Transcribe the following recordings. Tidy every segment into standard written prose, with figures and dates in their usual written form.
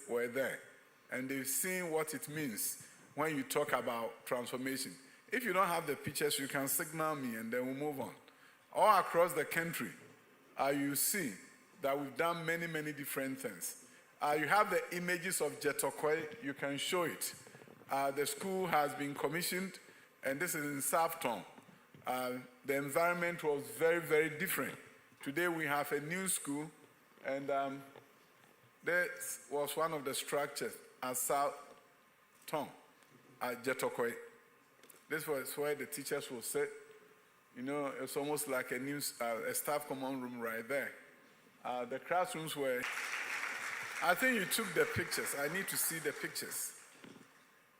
were there, and they've seen what it means when you talk about transformation. If you don't have the pictures, you can signal me and then we'll move on. All across the country, you see that we've done many, many different things. You have the images of Jetokwe, you can show it. The school has been commissioned, and this is in Southtown. The environment was very, very different. Today we have a new school, and this was one of the structures at Southtown, at Jetokwe. This was where the teachers will sit. You know, it's almost like a staff common room right there. The classrooms were, I think you took the pictures. I need to see the pictures.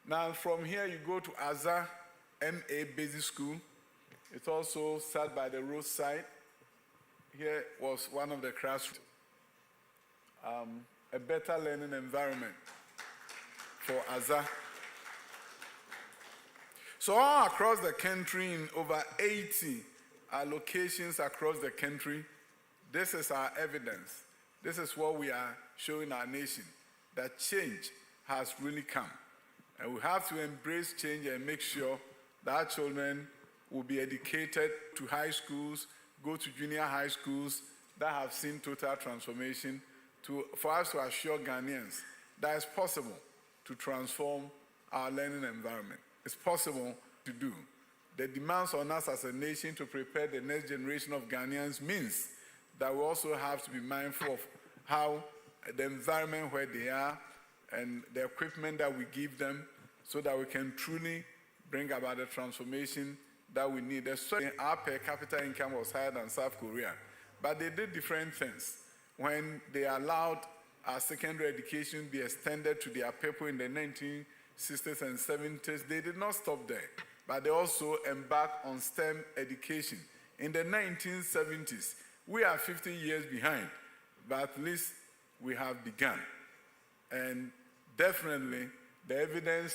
Now from here you go to Azar MA Basic School. It's also sat by the roadside. Here was one of the classrooms. A better learning environment for Azar. So all across the country, in over 80 locations across the country, this is our evidence. This is what we are showing our nation, that change has really come. And we have to embrace change and make sure that our children will be educated to high schools, go to junior high schools that have seen total transformation, for us to assure Ghanaians that it's possible to transform our learning environment. It's possible to do. The demands on us as a nation to prepare the next generation of Ghanaians means that we also have to be mindful of how the environment where they are and the equipment that we give them so that we can truly bring about the transformation that we need. Our per capita income was higher than South Korea, but they did different things. When they allowed our secondary education be extended to their people in the 1960s and 70s, they did not stop there, but they also embarked on STEM education. In the 1970s, we are 50 years behind, but at least we have begun. And definitely, the evidence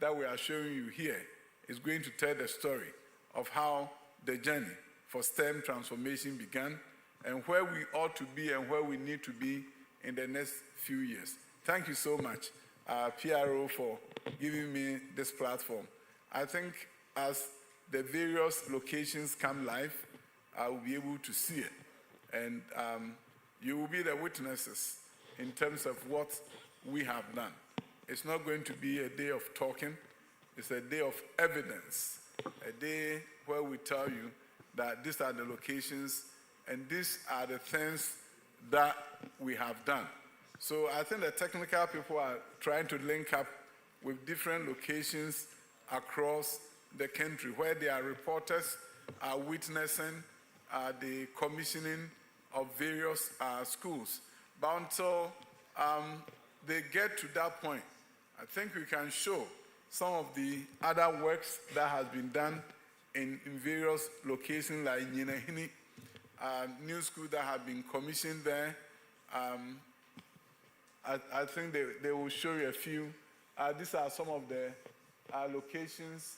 that we are showing you here is going to tell the story of how the journey for STEM transformation began and where we ought to be and where we need to be in the next few years. Thank you so much, PRO, for giving me this platform. I think as the various locations come live, I will be able to see it. And you will be the witnesses in terms of what we have done. It's not going to be a day of talking. It's a day of evidence, a day where we tell you that these are the locations and these are the things that we have done. So I think the technical people are trying to link up with different locations across the country where their reporters are witnessing the commissioning of various schools. But until they get to that point, I think we can show some of the other works that has been done in various locations like Nyinahini, new school that have been commissioned there. I think they will show you a few. These are some of the locations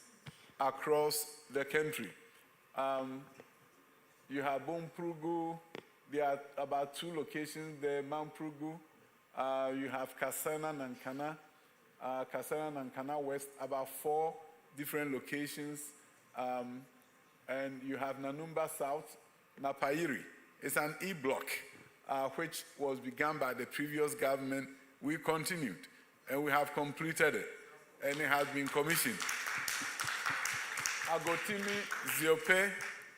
across the country. You have Bomprugu. There are about 2 locations there, Mamprugu. You have Kasana, Nankana. Kasana, Nankana West, about 4 different locations. And you have Nanumba South, Napairi. It's an E-block, which was begun by the previous government. We continued, and we have completed it, and it has been commissioned. Agotimi Ziope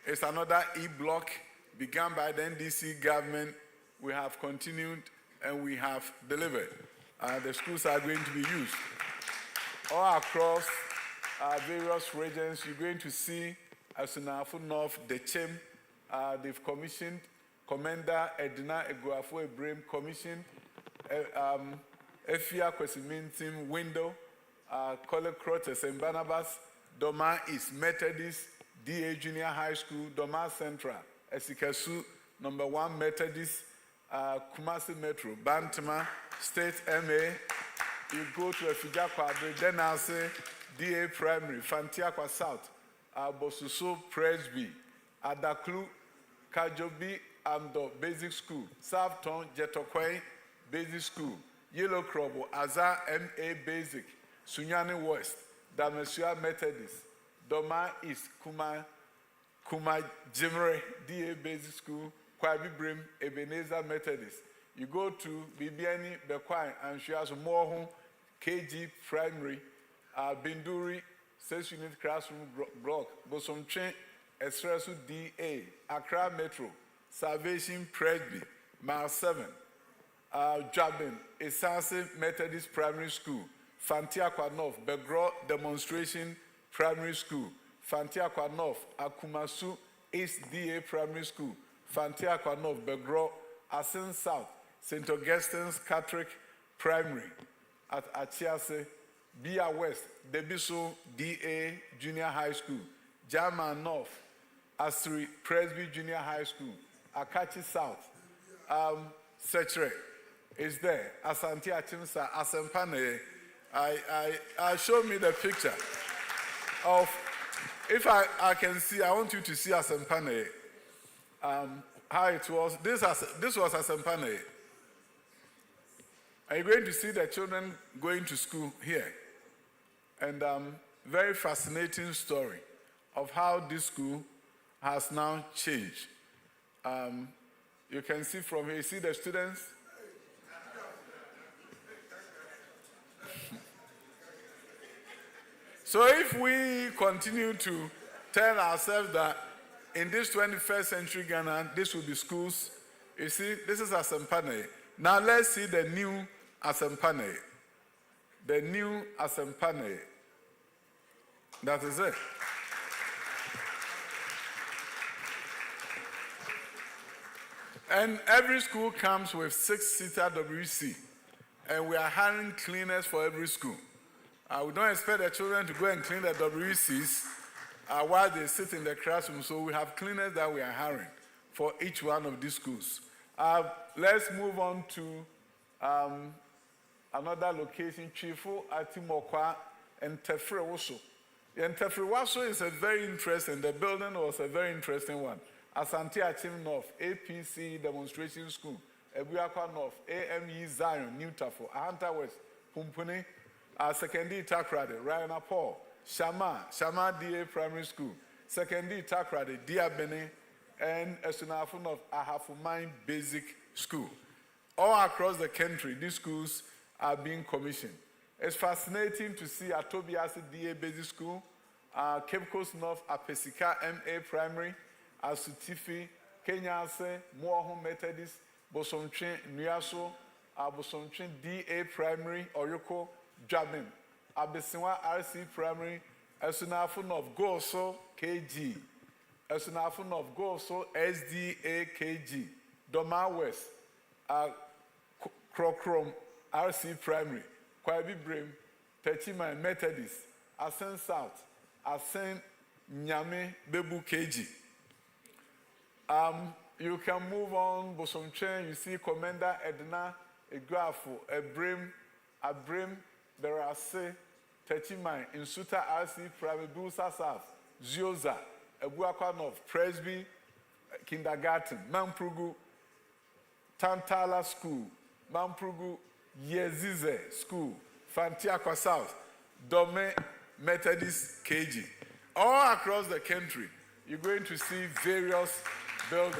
is another E-block begun by the NDC government. We have continued, and we have delivered. The schools are going to be used. All across various regions, you're going to see Asunafu North, the Chem, they've commissioned. Commander Edna Eguafo Ibrahim commissioned. Efia Kwesimintim Window, College Crotes and Barnabas, Doma East Methodist, DA Junior High School, Doma Central, Esikasu, number 1 Methodist, Kumasi Metro, Bantama, State MA. You go to Efija Quadri, then I'll say DA Primary, Fantiakwa South, Bosuso Presby, Adaklu, Kajobi, Amdo Basic School, Southtown Jetokwe Basic School, Yellow Crobo, Azar MA Basic, Sunyani West, Damesua Methodist, Doma East, Kuma Jimre, DA Basic School, Kwabi Brim, Ebenezer Methodist. You go to Bibiani, Bekwai, and she has more home, KG Primary, Binduri, 6 unit classroom block, Bosomche, Espresso DA, Accra Metro, Salvation Presby, Mile 7, Jabin, Esase Methodist Primary School, Fantiakwa North, Begro Demonstration Primary School, Fantiakwa North, Akumasu East DA Primary School, Fantiakwa North, Begro, Asin South, St. Augustine's Catholic Primary at Achiase, Bia West, Debiso DA Junior High School, Jama North, Asri Presby Junior High School, Akachi South, Setre is there, Asante Achimsa, Asempane. I show me the picture of, if I can see, I want you to see Asempane, how it was. This was Asempane. Are you going to see the children going to school here? And very fascinating story of how this school has now changed. You can see from here, you see the students? So if we continue to tell ourselves that in this 21st century Ghana, this will be schools, you see, this is Asempane. Now let's see the new Asempane. The new Asempane. That is it. And every school comes with 6-seater WC. And we are hiring cleaners for every school. We don't expect the children to go and clean the WCs while they sit in the classroom. So we have cleaners that we are hiring for each one of these schools. Let's move on to another location, Chifu, Atimokwa, and Tefrewoso. And Tefrewoso is a very interesting, the building was a very interesting one. Asante Achim North, APC Demonstration School, Ebuakwa North, AME Zion, New Tafo, Ahanta West, Pumpuni, Secondary Takrade, Ryan Paul, Shama DA Primary School, Secondary Takrade, Diabene, and Esunafu North, Ahafumai Basic School. All across the country, these schools are being commissioned. It's fascinating to see Atobiasi DA Basic School, Cape Coast North, Apesika MA Primary, Asutifi, Kenyase, Moahom Methodist, Bosomche Nuaso, Bosomche DA Primary, Oyoko, Jabin, Abesiwa RC Primary, Esunafun of Goso KG, Esunafun of Goso SDA KG, Doma West, Krokrom RC Primary, Kwabi Brim, Techima Methodist, Asen South, Asen Nyame Bebu KG. You can move on, Bosomche, you see Commander Edna, Egrafo, Abrim, Berase, Techimai, Insuta RC, Private Busa South, Zioza, Ebuakwa North, Presby, Kindergarten, Mamprugu, Tantala School, Mamprugu, Yezize School, Fantiakwa South, Dome Methodist KG. All across the country, you're going to see various buildings.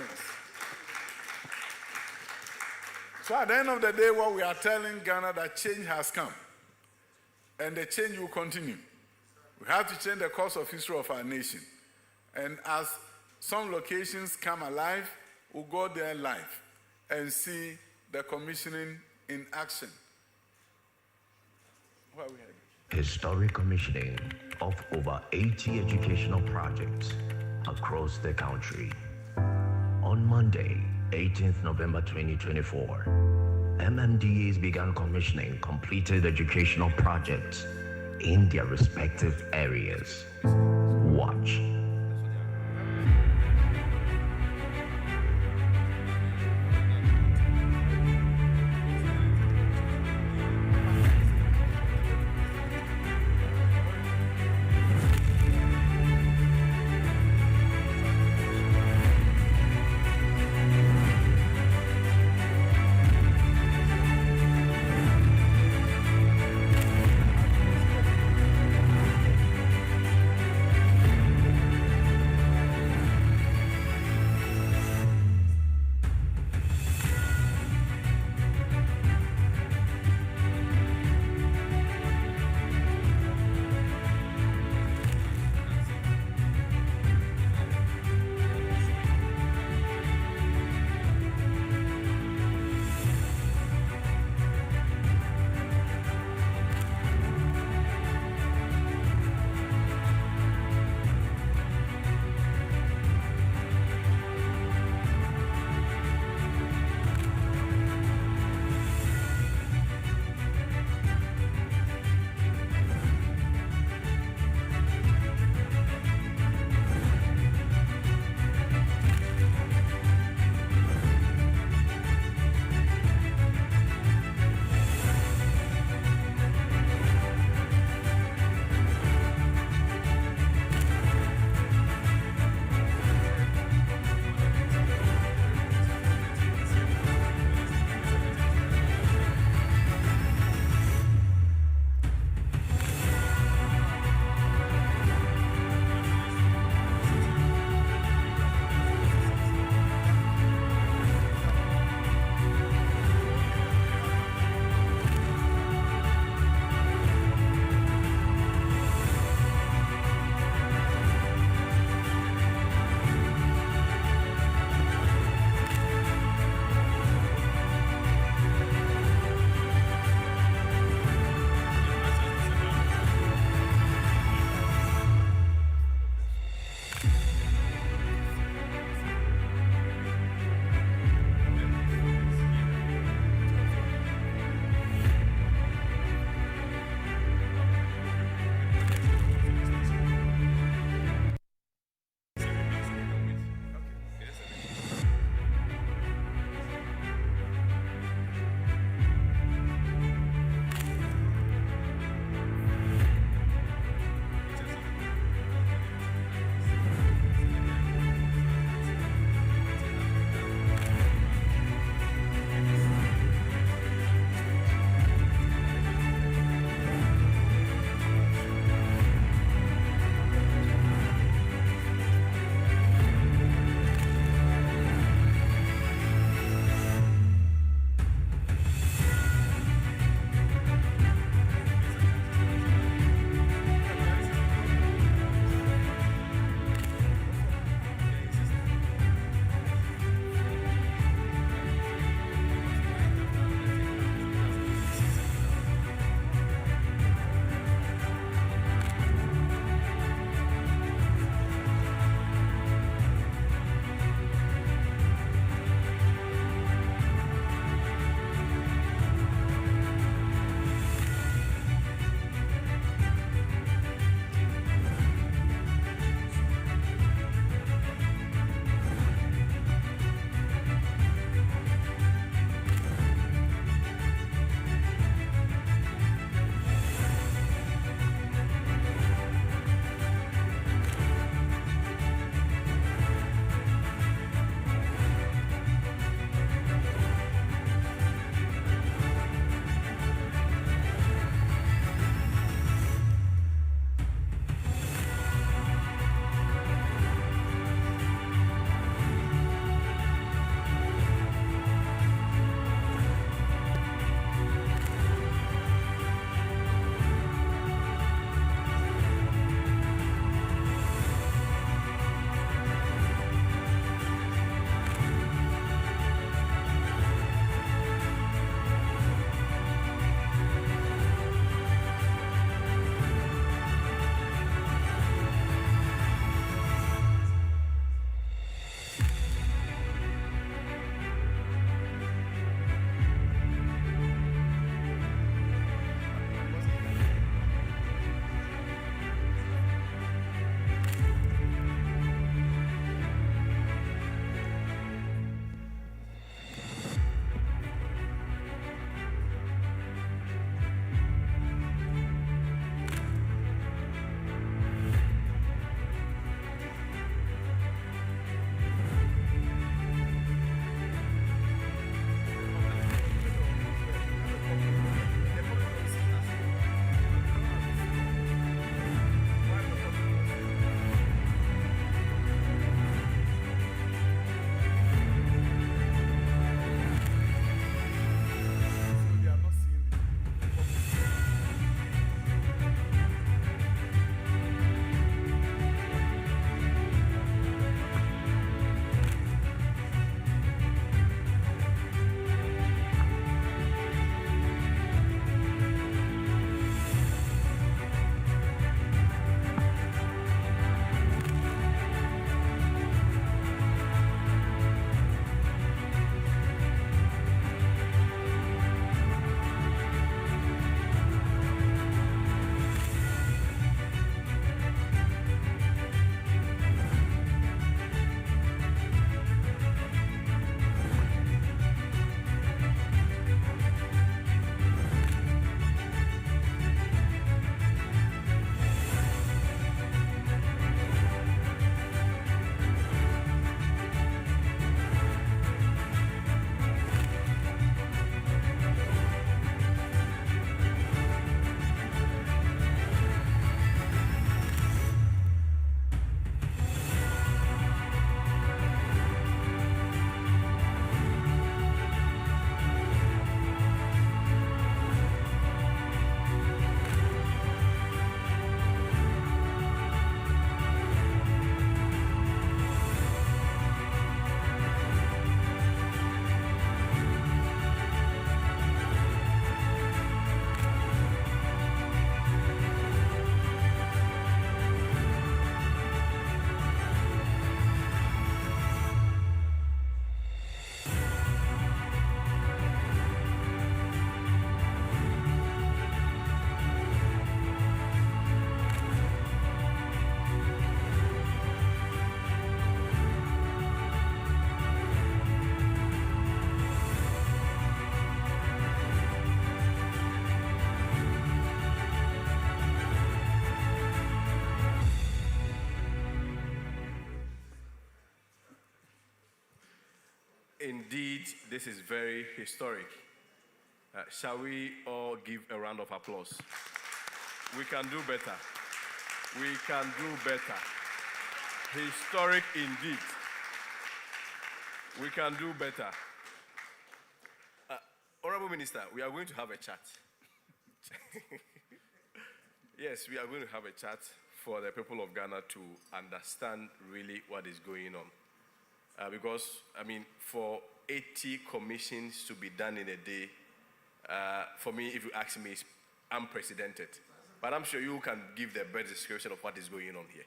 So at the end of the day, what we are telling Ghana that change has come. And the change will continue. We have to change the course of history of our nation. And as some locations come alive, we'll go there live and see the commissioning in action. Where are we heading? Historic commissioning of over 80 educational projects across the country. On Monday, 18th November 2024, MMDAs began commissioning completed educational projects in their respective areas. Watch. Indeed, this is very historic. Shall we all give a round of applause? We can do better. We can do better. Historic indeed. We can do better. Honorable Minister, we are going to have a chat. Yes, we are going to have a chat for the people of Ghana to understand really what is going on. Because, I mean, for 80 commissions to be done in a day, for me, if you ask me, it's unprecedented. But I'm sure you can give the best description of what is going on here.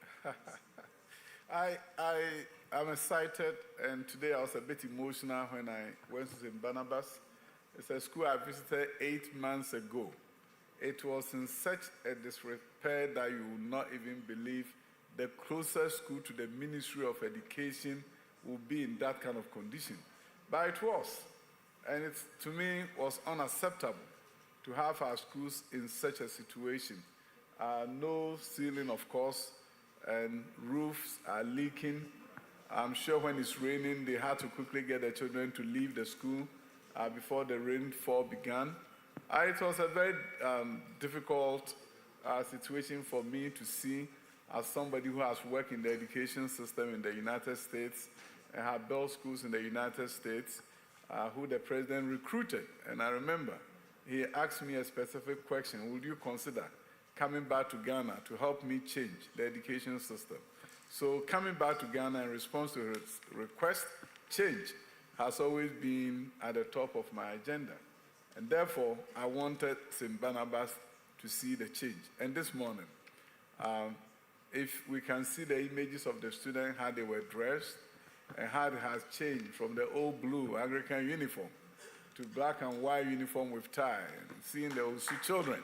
I'm excited, and today I was a bit emotional when I went to St. Barnabas. It's a school I visited 8 months ago. It was in such a disrepair that you will not even believe the closest school to the Ministry of Education will be in that kind of condition. But it was, and it, to me, was unacceptable to have our schools in such a situation. No ceiling, of course, and roofs are leaking. I'm sure when it's raining, they had to quickly get the children to leave the school before the rainfall began. It was a very difficult situation for me to see as somebody who has worked in the education system in the United States and have built schools in the United States, who the president recruited. And I remember he asked me a specific question: would you consider coming back to Ghana to help me change the education system? So coming back to Ghana in response to his request, change has always been at the top of my agenda. And therefore, I wanted St. Barnabas to see the change. And this morning, if we can see the images of the students, how they were dressed, and how it has changed from the old blue Anglican uniform to black and white uniform with tie, and seeing the Osu children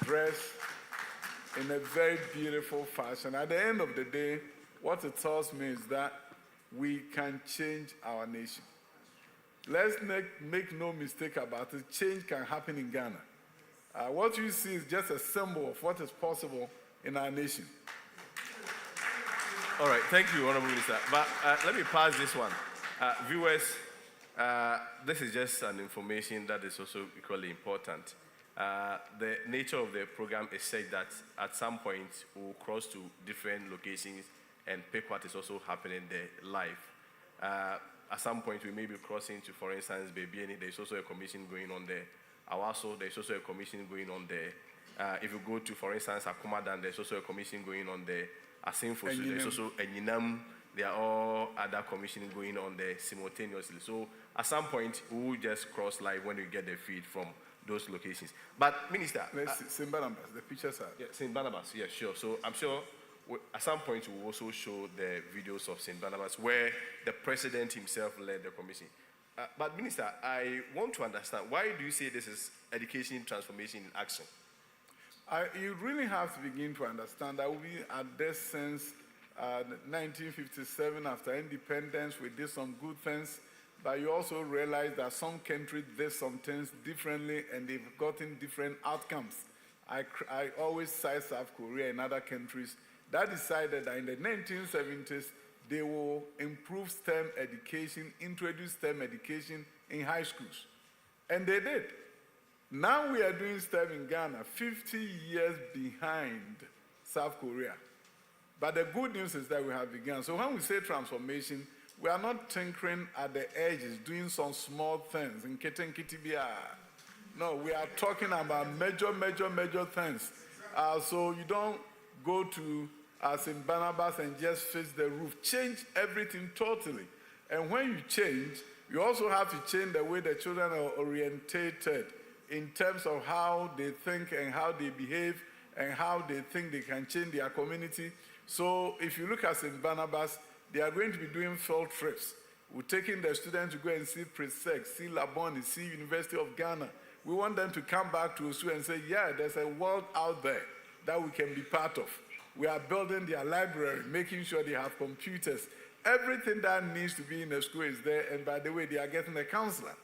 dressed in a very beautiful fashion. At the end of the day, what it tells me is that we can change our nation. Let's make no mistake about it, change can happen in Ghana. What you see is just a symbol of what is possible in our nation. All right, thank you, Honorable Minister. But let me pass this one. Viewers, this is just an information that is also equally important. The nature of the program is such that at some point we'll cross to different locations and pick what is also happening there live. At some point we may be crossing to, for instance, Bebieni. There's also a commission going on there. Awaso, there's also a commission going on there. If you go to, for instance, Akumadan, there's also a commission going on there. Asinfosu, there's also Enyinam. There are all other commissions going on there simultaneously. So at some point, we will just cross live when we get the feed from those locations. But, Minister... St. Barnabas, the pictures are... Yeah, St. Barnabas, yeah, sure. So I'm sure at some point we will also show the videos of St. Barnabas where the president himself led the commission. But, Minister, I want to understand, why do you say this is education transformation in action? You really have to begin to understand that we, at this since 1957, after independence, we did some good things, but you also realize that some countries did some things differently and they've gotten different outcomes. I always cite South Korea and other countries that decided that in the 1970s, they will improve STEM education, introduce STEM education in high schools. And they did. Now we are doing STEM in Ghana, 50 years behind South Korea. But the good news is that we have begun. So when we say transformation, we are not tinkering at the edges, doing some small things in Kitenkitibia. No, we are talking about major things. So you don't go to St. Barnabas and just fix the roof. Change everything totally. And when you change, you also have to change the way the children are orientated in terms of how they think and how they behave and how they think they can change their community. So if you look at St. Barnabas, they are going to be doing field trips. We're taking the students to go and see Presec, see Labone, see University of Ghana. We want them to come back to Osu and say, yeah, there's a world out there that we can be part of. We are building their library, making sure they have computers. Everything that needs to be in the school is there. And by the way, they are getting a counselor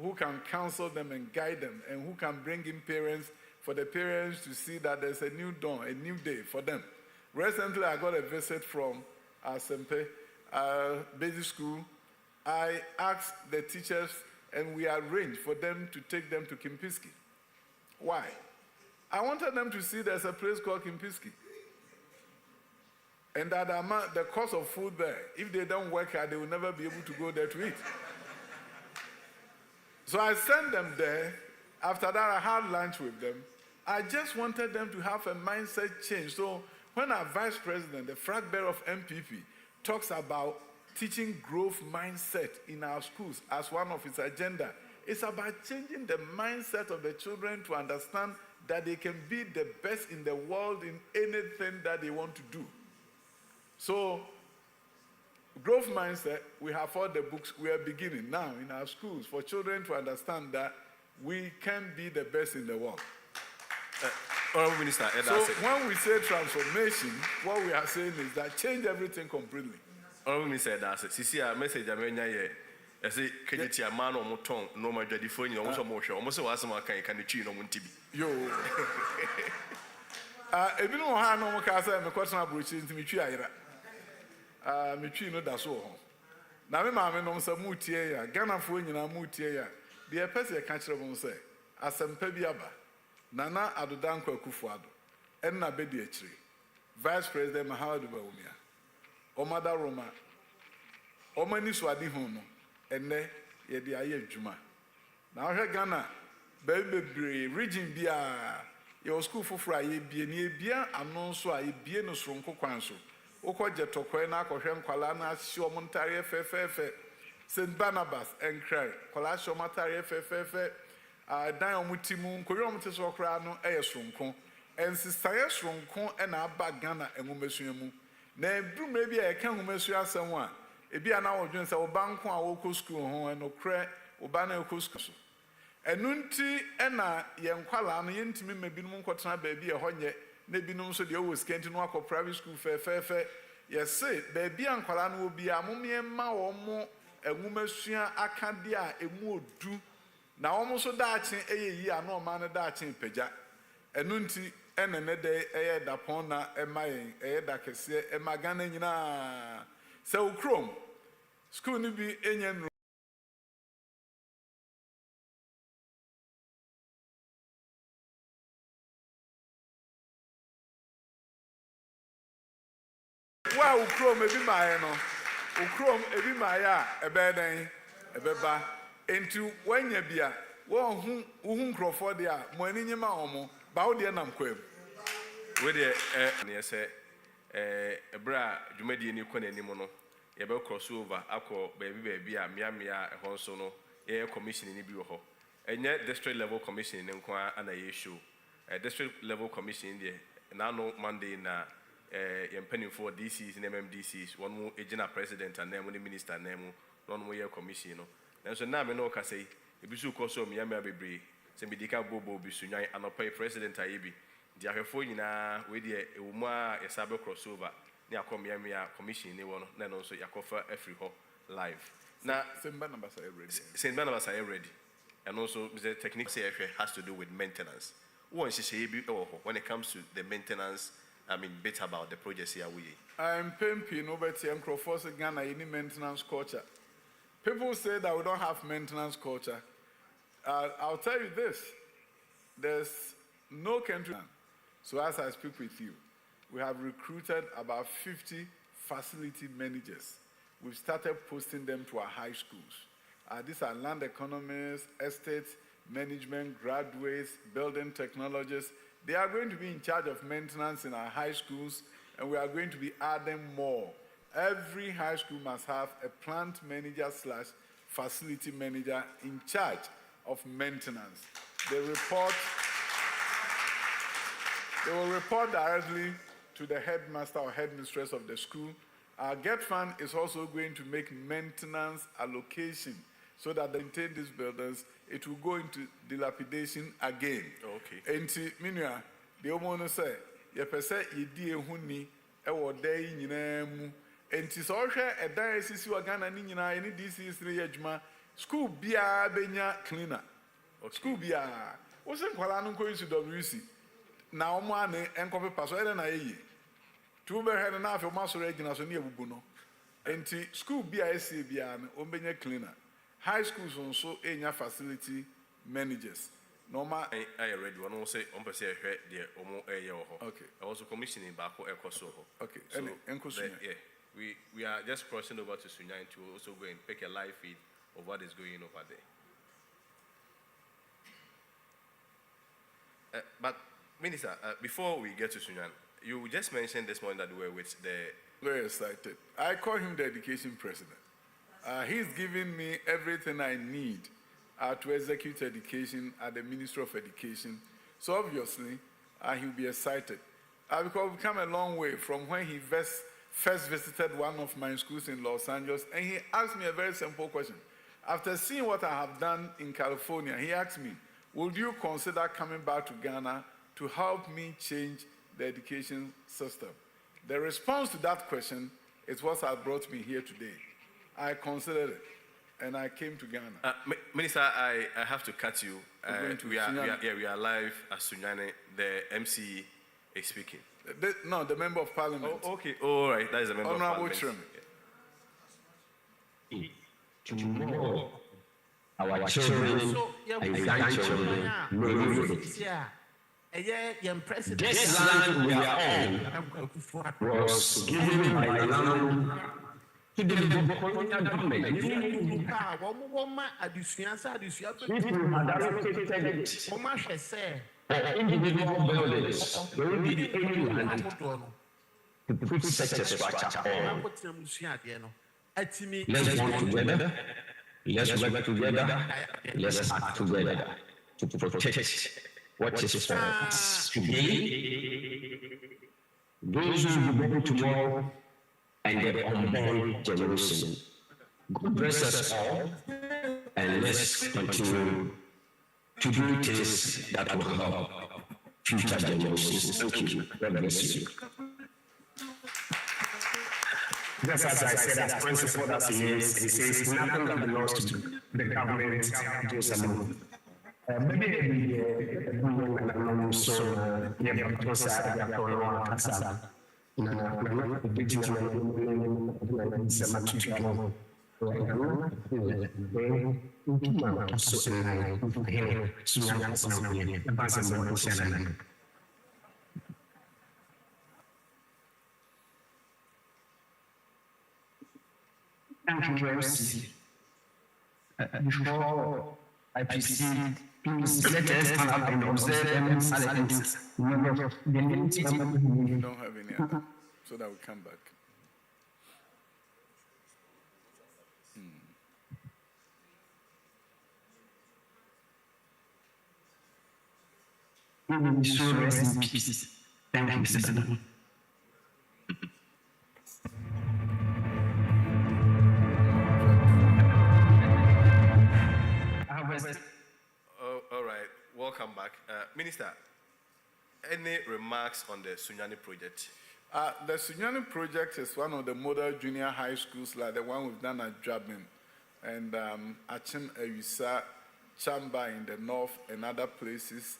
who can counsel them and guide them, and who can bring in parents for the parents to see that there's a new dawn, a new day for them. Recently, I got a visit from Sempe Basic School, I asked the teachers and we arranged for them to take them to Kimpiski. Why? I wanted them to see there's a place called Kimpiski. And that the cost of food there, if they don't work hard, they will never be able to go there to eat. So I sent them there. After that, I had lunch with them. I just wanted them to have a mindset change. So when our vice president, the flag bearer of MPP, talks about teaching growth mindset in our schools as one of its agenda, it's about changing the mindset of the children to understand that they can be the best in the world in anything that they want to do. So, growth mindset, we have all the books. We are beginning now in our schools for children to understand that we can be the best in the world. Honorable Minister, so when we say transformation, what we are saying is that change everything completely. Honorable Minister, that's it. Sisi a message amenya ye. Ese kejeti amano omoton no ma dwadi fo nyina omo hwe omo se wasem akan kan twi no muntibi. Yo. Ebinu ha no mo ka say me kwatena brochi ntimi twi ayira. Me twi no da so ho. Na me ma me no se mutie ya, Ghana fo nyina mutie ya. De pese e ka kire mo se asempa bi aba. Nana Adodankwa Akufo-Addo enna be de akire. Vice President Mahmoud Bawumia. Omada Roma. Omani so ade hu no. Enne ye de aye adwuma. Na ohwe Ghana bebre region bia your school foforo aye bie ne bia ano so aye bie no soronko kwan so. Okoje tokwe na akohwe nkwala na ahye omontare fefefe. St. Barnabas enkrai kwala ahye omontare fefefe. Dan omutimu nkowe omute so okra no eye soronko. Ensisaye soronko e na aba Ghana enwumesua mu. Na ebrume bia e kan nwumesua asem a ebi ana wodwen se oba nko a woko school ho no kre oba na woko school so enunti na ye nkwala no ye ntimi mabinum nkotena ba bi e honye na binum so de owo skenti no akọ private school fe ye say ba bi ankwala no obi amomie ma wo mo enwumasua akade a emu odu na wo mo so daache eyeyi ana o ma no daache pagya enunti ne de eye dapon na emayen eye dakese emagana nyina so ukrom school ni bi enyen wa ukrom ebi maaye no ukrom ebi maaye a ebe den ebeba enti wanya bia wo hu nkrofo de a mo ani nyima omo ba wo de nam kwam we de ne se ebra dwumadi ni kwana ni mo no ye be crossover akọ baabi a mia ho so no ye commission ni bi wo ho enye district level commission ni nko ana ye show district level commission de na no Monday na ye mpanimfo DCs and MMDCs one mo agina president and name minister name no mo ye commission no enso na me no ka sei ebisu ko so mia bebre se medika bobo bisunyan anopai president ayebi di ahwefo nyina we de ewumu a yesabe crossover ni akomia commission ni wono na no so yakofa afri ho live na St. Barnabas are ready. St. Barnabas are ready, and also the technique has to do with maintenance. When it comes to the maintenance, I mean, bit about the projects here we. I'm pimping over to Microphone Ghana any maintenance culture. People say that we don't have maintenance culture. I'll tell you this: there's no country. So as I speak with you, we have recruited about 50 facility managers. We've started posting them to our high schools. These are land economists, estate management graduates, building technologists. They are going to be in charge of maintenance in our high schools, and we are going to be adding more. Every high school must have a plant manager / facility manager in charge of maintenance. They will report directly to the headmaster or headmistress of the school. Our GET fund is also going to make maintenance allocation so that they maintain these buildings. It will go into dilapidation again. Okay. Enti minua the omono say ye pese ye di ehuni e wo dai nyina mu. Enti so hwe edan asisi wa Ghana ni nyina ye ni DCs re adwuma school bia benya cleaner. Okay. School bia wo se nkwala no ko use WC na omo ane enkope paso ere na ye tu be he na afi omo so regina so ne ebubu no Enti school BIC bian ombenya cleaner. High schools also enya facility managers. Normal. I read one also on per se the omo Okay. I was commissioning back so Okay. So Yeah. we are just crossing over to Sunyan to also go and pick a live feed of what is going over there. But Minister, before we get to Sunyan, you just mentioned this morning that we were with the. Very excited. I call him the education president. He's giving me everything I need to execute education at the Ministry of Education. So obviously, he'll be excited. Because we've come a long way from when he first visited one of my schools in Los Angeles, and he asked me a very simple question. After seeing what I have done in California, he asked me, would you consider coming back to Ghana to help me change the education system? The response to that question is what has brought me here today. I considered it, and I came to Ghana. Minister, I have to cut you. We are live at Sunyane. The MC is speaking. No, the member of parliament. Oh, okay. All right. That is a member Honorable of parliament. Tomorrow, our children and grandchildren will visit. This land we are on was given by the land to the colonial government. People had allocated it for individual buildings. There will be any land to put such a structure on. Let's work together. Let's work together. Let's act together to protect what is for us today, those who will be born tomorrow, and the unborn generation. God bless us all, and let's continue to do things that will help future generations. Thank you. God bless you. Just as I said, as principle as he is, he says nothing that belongs to the government goes alone. Maybe so yeah, because I have to know Casa. Thank you, MC. Before I proceed, please let us stand up and observe and silence. Remember, the names We don't have any other, so that we come back. so rest in peace. Thank you, Mr. All right. Welcome back. Minister, any remarks on the Sunyani project? The Sunyani project is one of the model junior high schools like the one we've done at Jabin and Achim Ewisa, Chamba in the north and other places.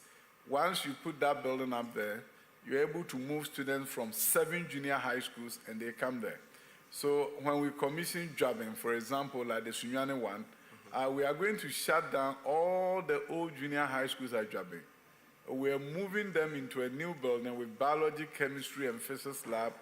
Once you put that building up there, you're able to move students from 7 junior high schools and they come there. So when we commission Jabin, for example, like the Sunyani one, we are going to shut down all the old junior high schools at Jabin. We are moving them into a new building with biology, chemistry, and physics lab,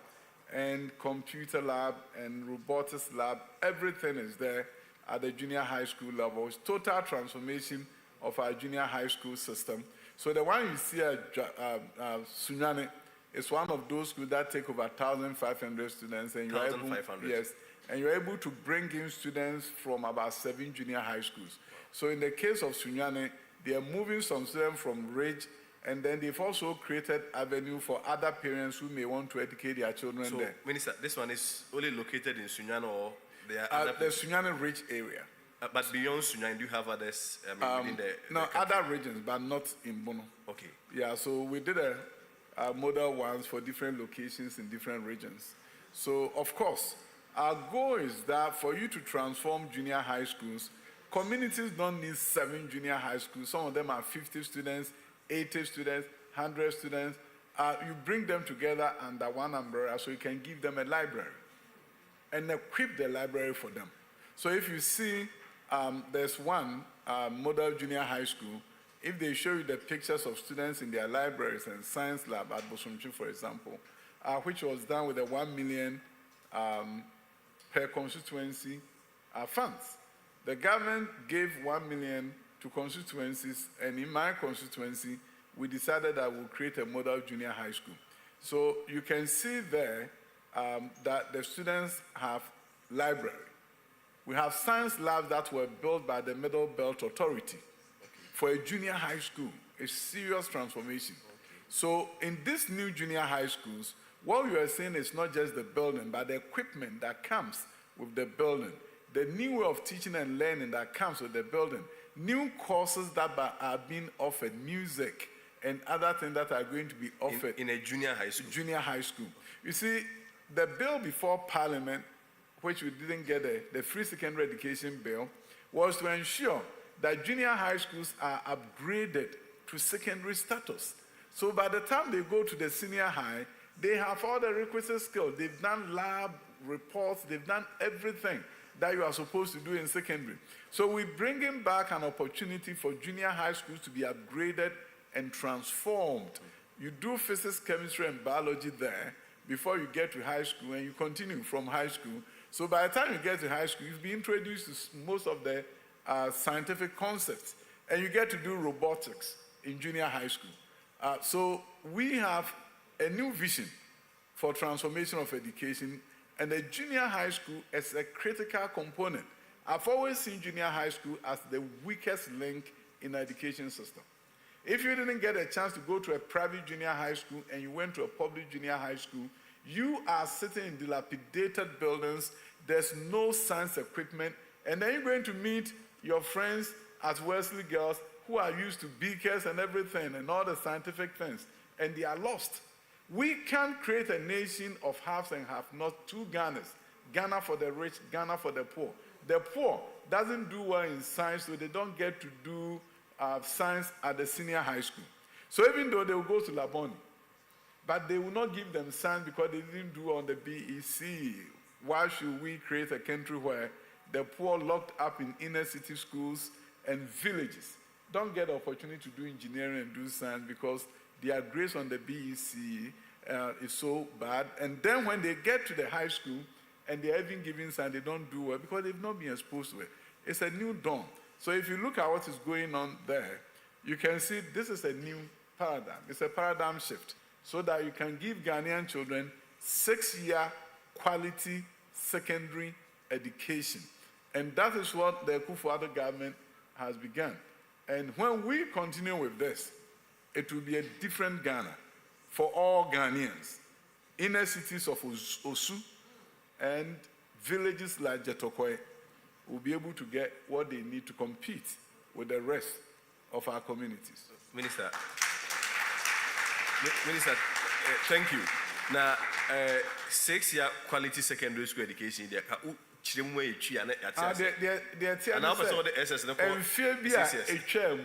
and computer lab, and robotics lab. Everything is there at the junior high school level. It's total transformation of our junior high school system. So the one you see at Sunyani is one of those schools that take over 1,500 students. And you're able, yes, and you're able to bring in students from about 7 junior high schools. So in the case of Sunyani, they are moving some students from Ridge, and then they've also created avenue for other parents who may want to educate their children there. Minister, this one is only located in Sunyani or there are other the Sunyani Ridge area. But beyond Sunyani, do you have others within no, other regions, but not in Bono. Okay. Yeah, so we did a model ones for different locations in different regions. So, of course, our goal is that for you to transform junior high schools, communities don't need 7 junior high schools. Some of them are 50 students, 80 students, 100 students. You bring them together under one umbrella so you can give them a library. and equip the library for them. So if you see, there's one model junior high school. If they show you the pictures of students in their libraries and science lab at Bosumchi, for example, which was done with a 1 million per constituency funds. The government gave 1 million to constituencies, and in my constituency, we decided that we'll create a model junior high school. So you can see there that the students have library. We have science labs that were built by the Middle Belt Authority for a junior high school, a serious transformation. So in these new junior high schools, what we are saying is not just the building, but the equipment that comes with the building, the new way of teaching and learning that comes with the building, new courses that are being offered, music and other things that are going to be offered. In a junior high school? Junior high school. You see, the bill before Parliament, which we didn't get, the free secondary education bill, was to ensure that junior high schools are upgraded to secondary status. So by the time they go to the senior high, they have all the requisite skills. They've done lab reports, they've done everything that you are supposed to do in secondary. So we're bringing back an opportunity for junior high schools to be upgraded and transformed. You do physics, chemistry, and biology there before you get to high school, and you continue from high school. So by the time you get to high school, you've been introduced to most of the scientific concepts, and you get to do robotics in junior high school. So we have a new vision for transformation of education, and the junior high school is a critical component. I've always seen junior high school as the weakest link in the education system. If you didn't get a chance to go to a private junior high school and you went to a public junior high school, you are sitting in dilapidated buildings, there's no science equipment, and then you're going to meet your friends at Wesley Girls who are used to beakers and everything and all the scientific things, and they are lost. We can't create a nation of haves and have-nots, two Ghanas, Ghana for the rich, Ghana for the poor. The poor doesn't do well in science, so they don't get to do science at the senior high school. So even though they will go to Laboni, but they will not give them science because they didn't do on the BEC. Why should we create a country where the poor locked up in inner city schools and villages don't get the opportunity to do engineering and do science because their grades on the BEC is so bad. And then when they get to the high school and they're even giving science, they don't do well because they've not been exposed to it. It's a new dawn. So if you look at what is going on there, you can see this is a new paradigm. It's a paradigm shift so that you can give Ghanaian children 6-year quality secondary education. And that is what the Akufo-Addo government has begun. And when we continue with this, it will be a different Ghana for all Ghanaians. Inner cities of Osu and villages like Jetokoe will be able to get what they need to compete with the rest of our communities. Minister, thank you. Now, 6-year quality secondary school education, and now for the SS, and fear be a chair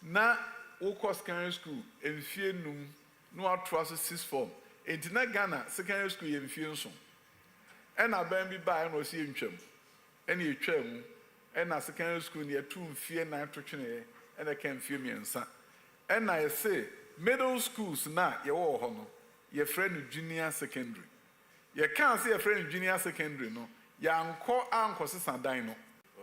na Oko secondary school, and fear no trust 6 form. In Ghana, secondary school, and fear so. And I be by and was in Chum. And you chum, and a secondary school near 2 fear 9 and I can fear me and son. And I say, middle schools now, your honor, your friend junior secondary. You can't see a friend junior secondary, no. Young uncle sister dino.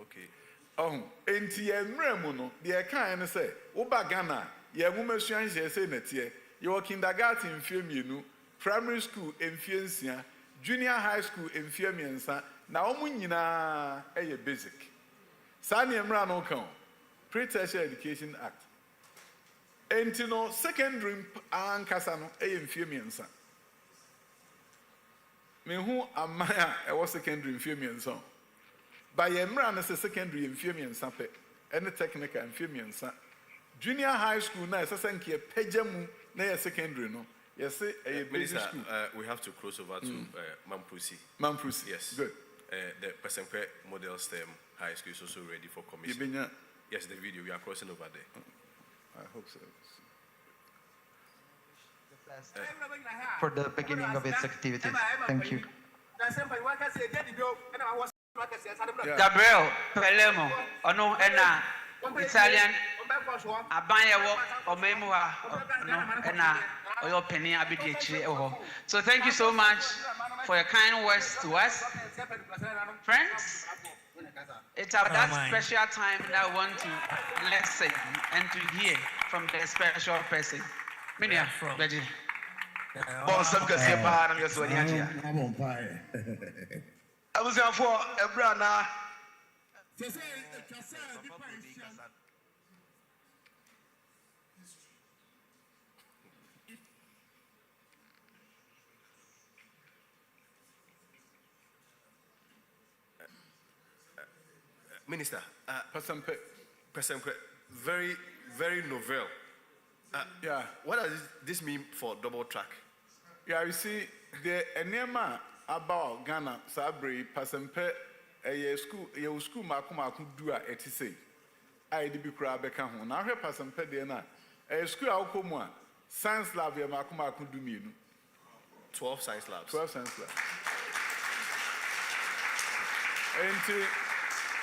Okay. Oh, ain't ye remuno, the kind say, Oba Ghana, ye woman strange say net ye, your kindergarten film you know, primary school in Fiancia, junior high school in Fiamiansa, now munina a basic. Sani Emrano count, Pre-Tertiary Education Act. And you know, secondary and Casano a in Fiamiansa. Me who am I was secondary in Fiamiansa. By Emran as a secondary in Fiamiansa, and a technical in Fiamiansa. Junior high school now is a sanky pejamu, na secondary no. Yes, a basic school. We have to cross over to Mampusi. Mampusi. Yes. Good. The Pesempe Model STEM High School is also ready for commission. Yes, the video. We are crossing over there. I hope so. For the beginning of its activities. Thank you. Gabriel Pelemo, ono ena Italian Abanyewo Omemua ena Oyo Penny Abidi. So thank you so much for your kind words to us. Friends, it's at that special time that I want to listen and to hear from the special person. Minia, Reggie. Some can say, I'm just one here. I'm on fire. I was there for a brother. Minister, Person very, very novel. yeah. What does this mean for double track? Yeah, you see, the enema about Ghana, Sabri, Pasempe, a school, Makumaku dua etise. I did be crab become home. Now, her Pasempe, Diana, a school outcome, science lab, your Makumaku do me. 12 science labs. 12 science labs.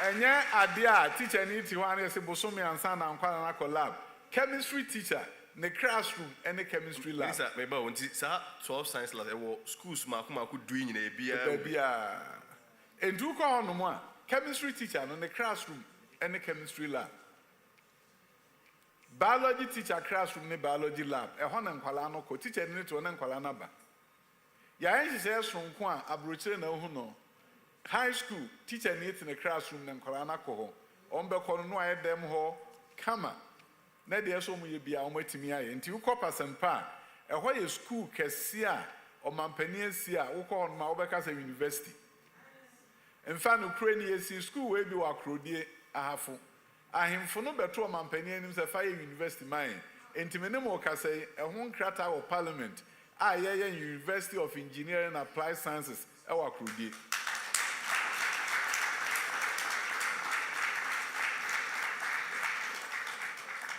And yeah, idea teacher need to one is a bosomi and son and quite lab. Chemistry teacher, the classroom, and the chemistry lab. Minister, maybe when 12 science labs, schools Makumaku doing in a beer. And do call on one chemistry teacher in the classroom and the chemistry lab. Biology teacher classroom, the biology lab. A Honan Qualano, teacher need to an Qualanaba. Yain says from Quan, Abruche no huno. High school teacher needs in the classroom and Qualana coho. Ombe Cornoy dem ho, Kama. Nadia so may be our metimia, and you copper and pa. A why school Cassia or Mampania Sia, who call Maubacas University. In fact, Ukrainian school will be a crudie a half. I am for no better Mampania in the Fire University mine. And Timinemo Casse, a home crater of Parliament. I University of Engineering and Applied Sciences, our crudie.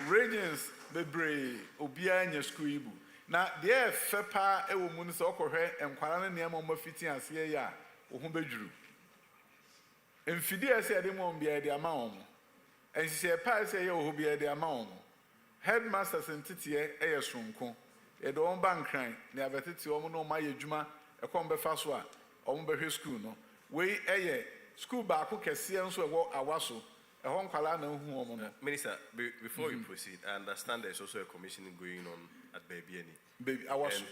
Regions bebre obia nya school ibu na de fepa e wo mu no so okohwe enkwara ne niam mo fiti ase ya wo ho bedwuru emfidi ase de mo bia de ama wo enhye pa ase ye wo bia de ama wo headmasters ntete e ye sonko e do on bankran ne abetete wo no ma ye dwuma e kom be fa so a wo behwe school no we e ye school ba ko kese nso e wo awaso. Minister, before you proceed, I understand there's also a commissioning going on at Baby Baby, I was.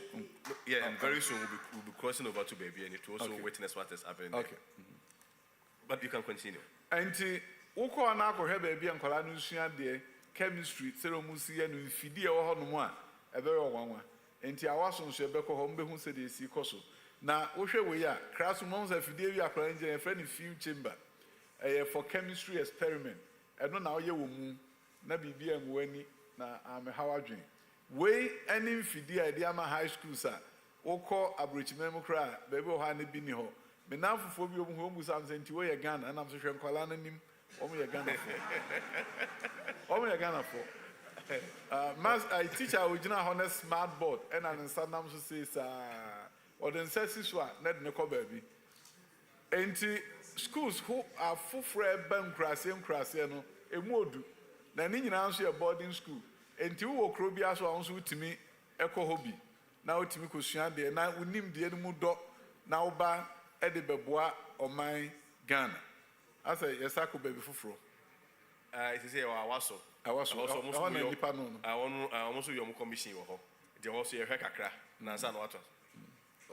Yeah, and very soon we'll be crossing over to Baby to also witness what is happening. Okay. But you can continue. And Oko and Ako have baby and Colanusia de chemistry, Seromusia, and Fidia or Honoma, a very one. And I was on Shebeko Hombe who said they see Koso. Now, Osha, we are classrooms of Fidia applying a friendly few chamber. For chemistry experiment. I don't know you will na bibi and weni na I'm a Howard dream. Way any fidi idea my high school, sir. Oko abridge memo cry, baby or honey bini ho. Me now for phobia whom was something to wear a gun and I'm so sure calling him. Only a gun for. Only a gun for. Mas I teach our original honest smart board and an Sandam says, or then says this one, net no baby. Enti schools who are full fred bank crassy no a modu. Na ni answer a boarding school. Enti wo krobia so anso utimi eko hobby. Na utimi kosua de na unim de mu do na oba e de beboa oman Ghana. Asa yesako baby fufuro. It is awaso. Also almost na nipa no. Almost your commission wo ho. De also ye hwe kakra na nsa na wato.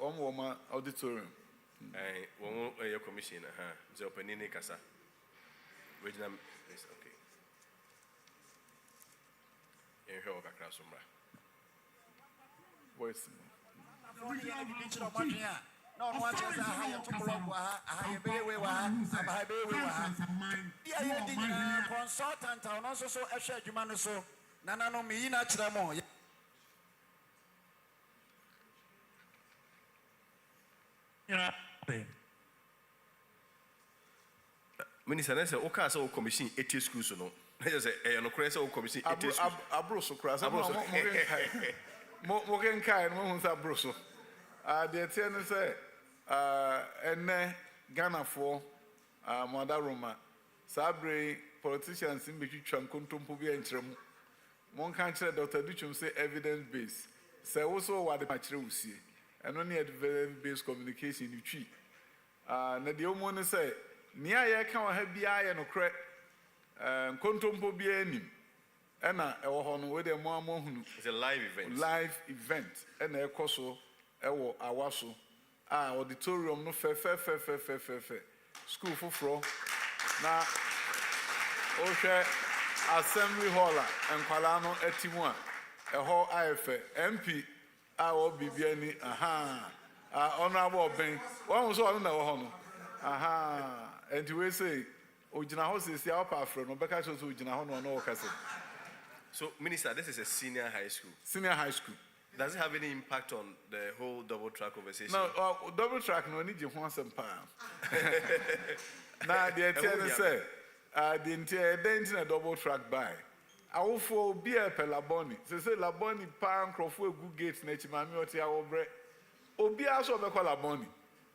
Omo ma auditorium. One your commission, the opening Casa. Regional is okay. In here, Crasumba. Voice. No one watches a higher to block, a higher baby, a high baby. The consultant, and also so a shared human so. Nana no me in a tramo. Minister, I said, okay, so commission 80 schools, no. I just say, no, crazy commission 80 schools. Abroso, crass, Mogan Kai, and Moons Abroso. The attendant say, ene Ghana for Mother Roma Sabre politicians in between Kuntumpu be entremu. One country Dr. Duchum say evidence based. Say also what the match will see. And only evidence based communication you treat. Na the omone say near ya can have BI and crack Kuntumpu be any. Ena ewo hono we de mo amohunu. It's a live event. Live event. Ena ekoso ewo awaso. Auditorium no fe. School fufro. Na ohwe assembly hall and kwala no etimu a eho ayefe MP a bibia ni honorable ben one so on na wo ho no and we say ogina ho se sia opa afro no beka so ogina ho no no kase. So Minister, this is a senior high school. Senior high school. Does it have any impact on the whole double track conversation? No, double track no need you want some power. Now the attendant say the entire danger double track by. I will for be a pelaboni. Say laboni pan crofo good gates nechi mami oti a obre. Obi aso be call laboni.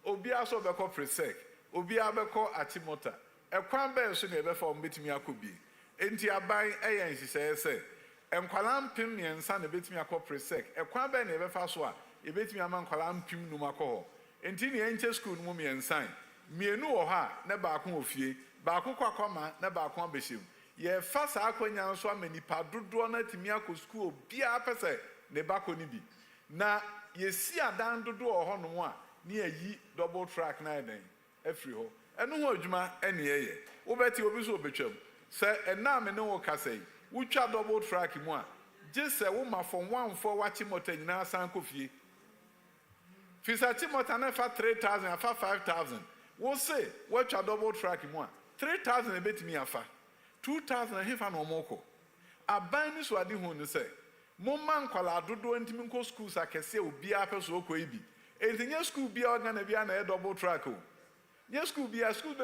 Obi aso be call presec. Obi abe call atimota. E kwan be so ne be for metimi akobi. Enti aban eyen say enkwala mpem miensa na betimi akọ presec. E kwan be na be fa so a e betimi ama enkwala mpem num akọ. Enti ne enche school num miensa. Mienu wo ha na ba ko ofie. Ba ko kwakoma na ba ko abehim. Ye fa sa akwanya nso amanipa dodo na timi akọ school bia pese ne ba ko ni bi. Na ye si adan dodo ho no a ne ayi double track na eden afri ho. Eno ho adwuma ene ye. Wo beti obi so obetwam. Se ena me ne wo kasai. Wo twa double track mu a je se wo ma from 1 for wachi motor nyina san kofie. Fisati motor na fa 3,000 afa 5,000. Wo say wo twa double track mu a 3,000 e betimi afa. 2,000 hefa no moko. Aban ni so ade hu ne say mo man kwala dodo ntimi nko schools akese obi ape so okọ ibi. Entinye school bia organ bia na double track o. Nye school bia school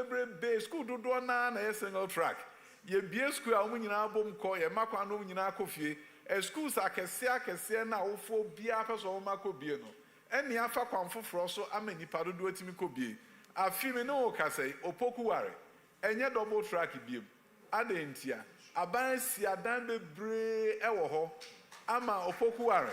be school dodo na single track. Ye bia school a wo nyina bom kọ ye makwa no nyina akofie. Schools akese na wo fo bia ape so wo makobie no. Eni afa kwan foforo so amanipa dodo atimi kobie. Afi me no kasai opoku ware. Enye double track biem. Adentia aban si adan bebre ewo ho ama opoku ware.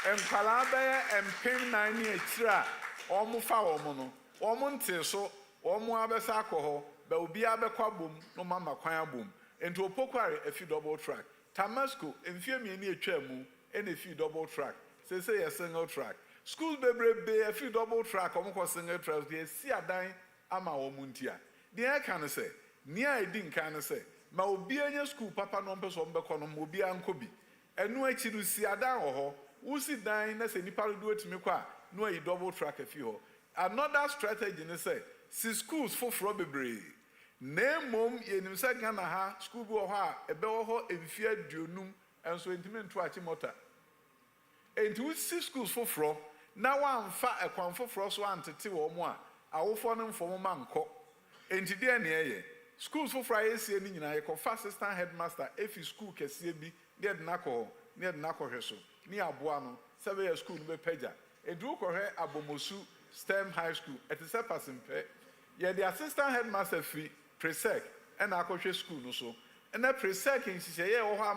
Enkwala be empem 9 ni akira omo fa omo no omo nte so omo abesa akọ be obi abekwa bom no mama kwan abom enti opoku ware afi double track Tamasco emfie mi ni atwa mu ene fi double track say single track school bebre be afi double track omo ko single track dey si adan ama omo ntia dey kan say nia edi nkan say ma obi anya school papa no mpeso mbekọ no obi ankobi enu achiru si adan ho Usi dan na se nipa do etimi kwa no ayi double track afi ho. Another strategy ne say si schools for bebre. Na mom yenim se Ghana ha school bi ho a ebe ho emfi aduonum enso entimi nto achi mota. Enti usi schools for na wamfa ekwan for so antete wo mo a awofo no mfo mo manko. Enti de na ye schools for ayesie ni nyina ye ko assistant headmaster efi school kese bi de na ko hweso. Ni aboa no sebe school no be peja edu ko hwe abomosu STEM high school et is a person pe ye the assistant headmaster free presec and akọhwe school no so and na presec nhihye ye wo ho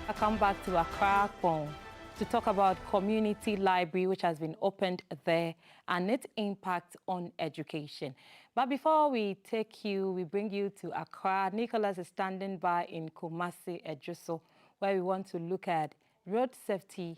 I come back to Accra to talk about community library, which has been opened there, and its impact on education. But before we bring you to Accra, Nicholas is standing by in Kumasi, Ejuso, where we want to look at road safety.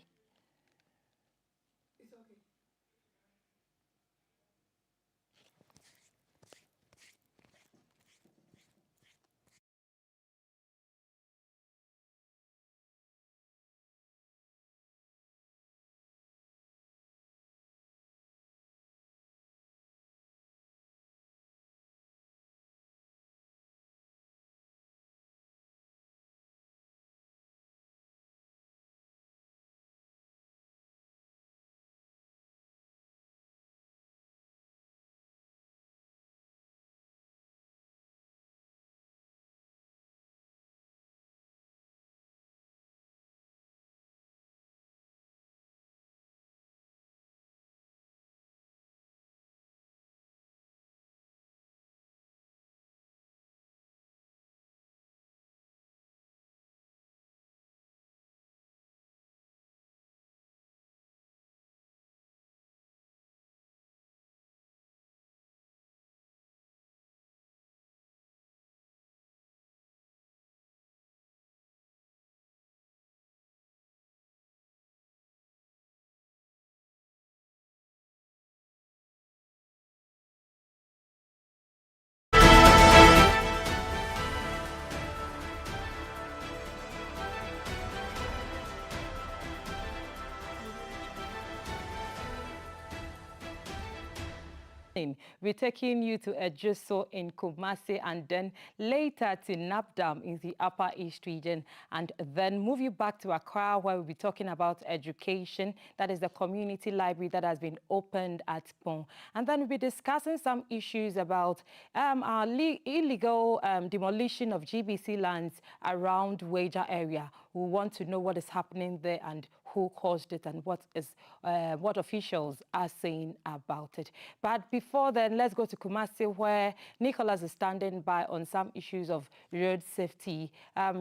We're taking you to Ejuso in Kumasi and then later to Napdam in the Upper East region, and then move you back to Accra, where we'll be talking about education. That is the community library that has been opened at Pong. And then we'll be discussing some issues about our illegal demolition of GBC lands around Wager area. We want to know what is happening there and who caused it and what officials are saying about it. But before then, let's go to Kumasi, where Nicholas is standing by on some issues of road safety.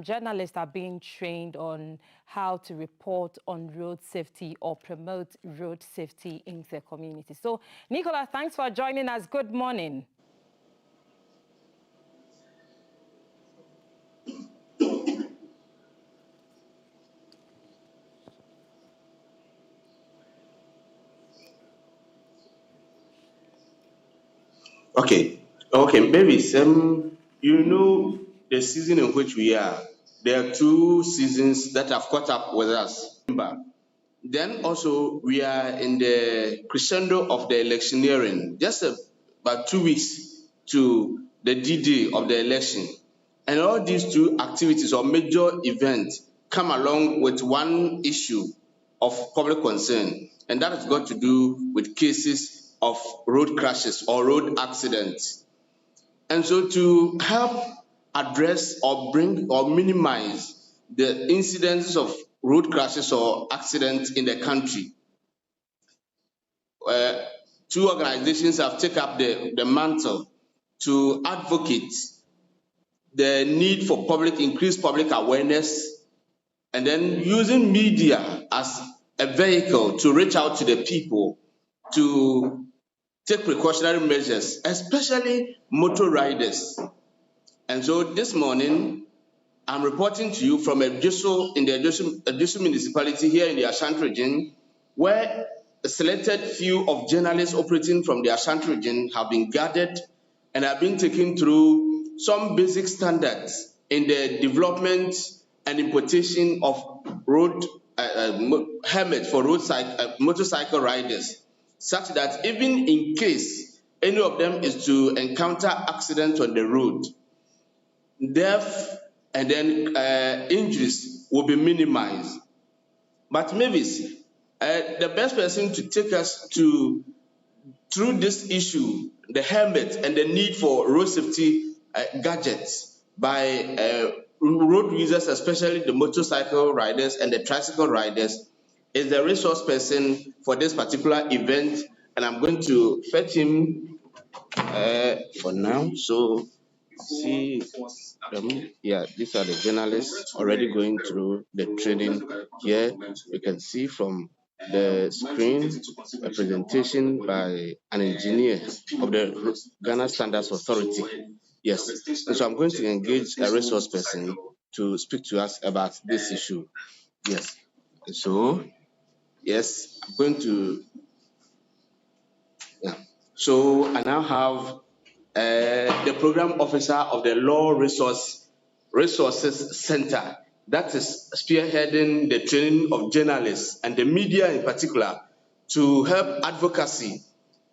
Journalists are being trained on how to report on road safety or promote road safety in their community. So, Nicholas, thanks for joining us. Good morning. Okay, babies. You know the season in which we are. There are two seasons that have caught up with us. Then also we are in the crescendo of the electioneering. Just about 2 weeks to the D-Day of the election, and all these two activities or major events come along with one issue of public concern, and that has got to do with cases of road crashes or road accidents. And so to help address or bring or minimize the incidents of road crashes or accidents in the country, two organizations have taken up the mantle to advocate the need for increased public awareness, and then using media as a vehicle to reach out to the people to take precautionary measures, especially motor riders. And so this morning, I'm reporting to you from Ejuso in the Ejuso municipality here in the Ashanti region, where a selected few of journalists operating from the Ashanti region have been gathered and have been taken through some basic standards in the development and importation of road helmets for motorcycle riders, such that even in case any of them is to encounter accidents on the road, death and then injuries will be minimized. But Mavis, the best person to take us through this issue, the helmet and the need for road safety gadgets by road users, especially the motorcycle riders and the tricycle riders, is the resource person for this particular event, and I'm going to fetch him for now. So see yeah, these are the journalists already going through the training. Here we can see from the screen a presentation by an engineer of the Ghana Standards Authority. Yes, and so I'm going to engage a resource person to speak to us about this issue. Yes, and so yes, I'm going to. Yeah. So I now have the program officer of the Law Resources Center that is spearheading the training of journalists and the media in particular to help advocacy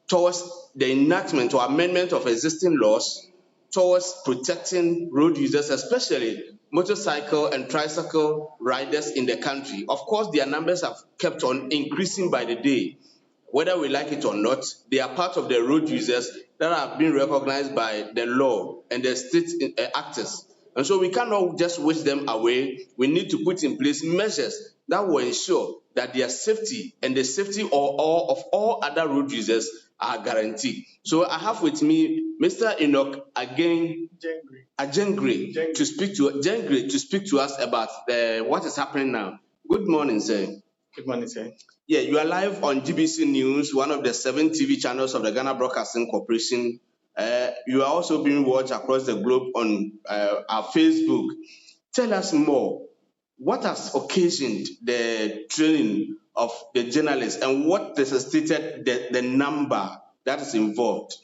towards the enactment or amendment of existing laws towards protecting road users, especially motorcycle and tricycle riders in the country. Of course, their numbers have kept on increasing by the day. Whether we like it or not, they are part of the road users that have been recognized by the law and the state actors. And so we cannot just wish them away. We need to put in place measures that will ensure that their safety and the safety of all other road users are guaranteed. So I have with me Mr. Enoch Ajengre to speak to us about what is happening now. Good morning, sir. Good morning, sir. Yeah, you are live on GBC News, one of the 7 TV channels of the Ghana Broadcasting Corporation. You are also being watched across the globe on our Facebook. Tell us more. What has occasioned the training of the journalists and what necessitated the number that is involved?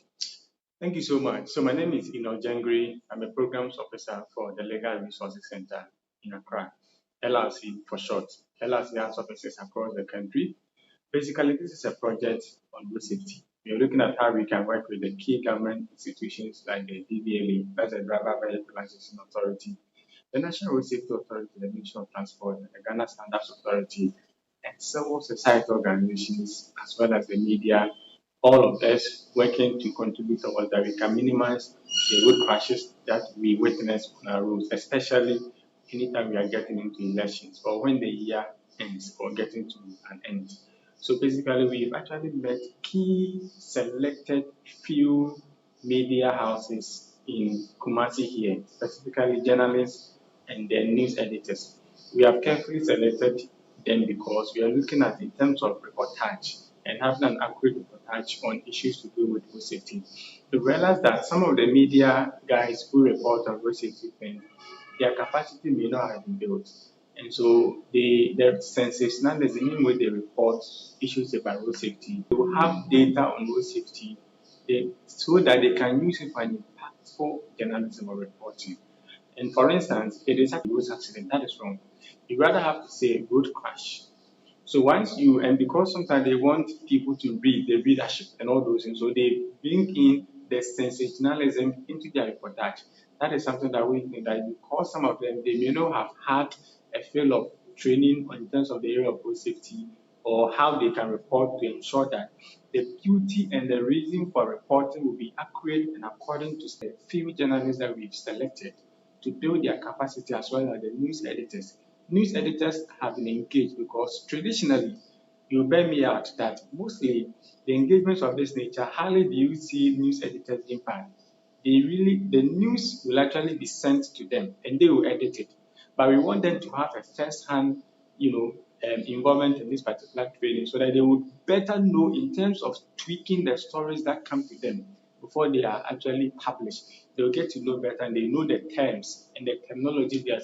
Thank you so much. So my name is Enoch Jengri. I'm a programs officer for the Legal Resources Center in Accra, LRC for short. LRC has offices across the country. Basically, this is a project on road safety. We are looking at how we can work with the key government institutions like the DVLA, that's the Driver Vehicle Licensing Authority, the National Road Safety Authority, the Ministry of Transport, the Ghana Standards Authority, and civil society organizations, as well as the media, all of us working to contribute towards that we can minimize the road crashes that we witness on our roads, especially anytime we are getting into elections or when the year ends or getting to an end. So basically, we've actually met key selected few media houses in Kumasi here, specifically journalists and then news editors. We have carefully selected them because we are looking at in terms of reportage and having an accurate reportage on issues to do with road safety. We realize that some of the media guys who report on road safety things, their capacity may not have been built. And so their sensationalism in which they report issues about road safety, they will have data on road safety so that they can use it for an impactful journalism or reporting. And for instance, it is a road accident, that is wrong. You rather have to say road crash. So once you, and because sometimes they want people to read, the readership and all those things, so they bring in the sensationalism into their reportage. That is something that we think that because some of them, they may not have had a feel of training in terms of the area of road safety or how they can report to ensure that the beauty and the reason for reporting will be accurate and according to the few journalists that we've selected to build their capacity as well as the news editors. News editors have been engaged because traditionally, you bear me out that mostly the engagements of this nature, hardly do you see news editors impact. The news will actually be sent to them and they will edit it. But we want them to have a first-hand, involvement in this particular training so that they would better know in terms of tweaking the stories that come to them before they are actually published. They'll get to know better and they know the terms and the terminology they are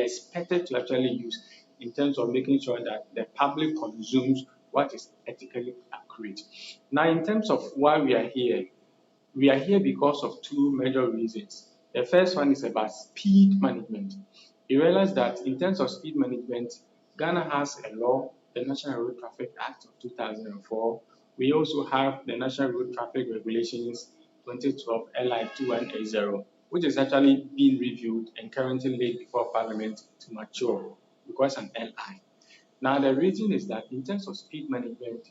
expected to actually use in terms of making sure that the public consumes what is ethically accurate. Now, in terms of why we are here because of 2 major reasons. The first one is about speed management. You realize that in terms of speed management, Ghana has a law, the National Road Traffic Act of 2004. We also have the National Road Traffic Regulations 2012 LI 2180, which is actually being reviewed and currently laid before Parliament to mature because an LI. Now, the reason is that in terms of speed management,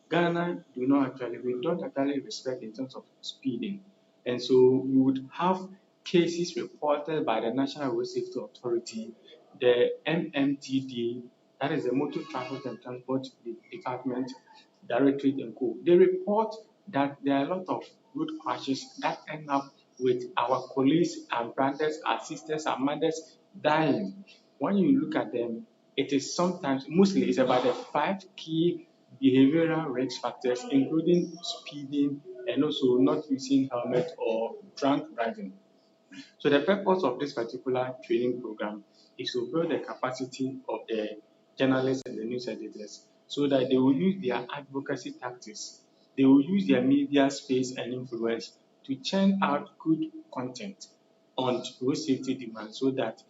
Ghana we don't actually respect in terms of speeding. And so we would have cases reported by the National Road Safety Authority, the MMTD, that is the Motor Traffic and Transport Department, Directorate and Co. They report that there are a lot of road crashes that end up with our colleagues, our brothers, our sisters, our mothers dying. When you look at them, it is sometimes, mostly it's about the 5 key behavioral risk factors, including speeding and also not using helmet or drunk driving. So the purpose of this particular training program is to build the capacity of the journalists and the news editors so that they will use their advocacy tactics. They will use their media space and influence to churn out good content on road safety demand so that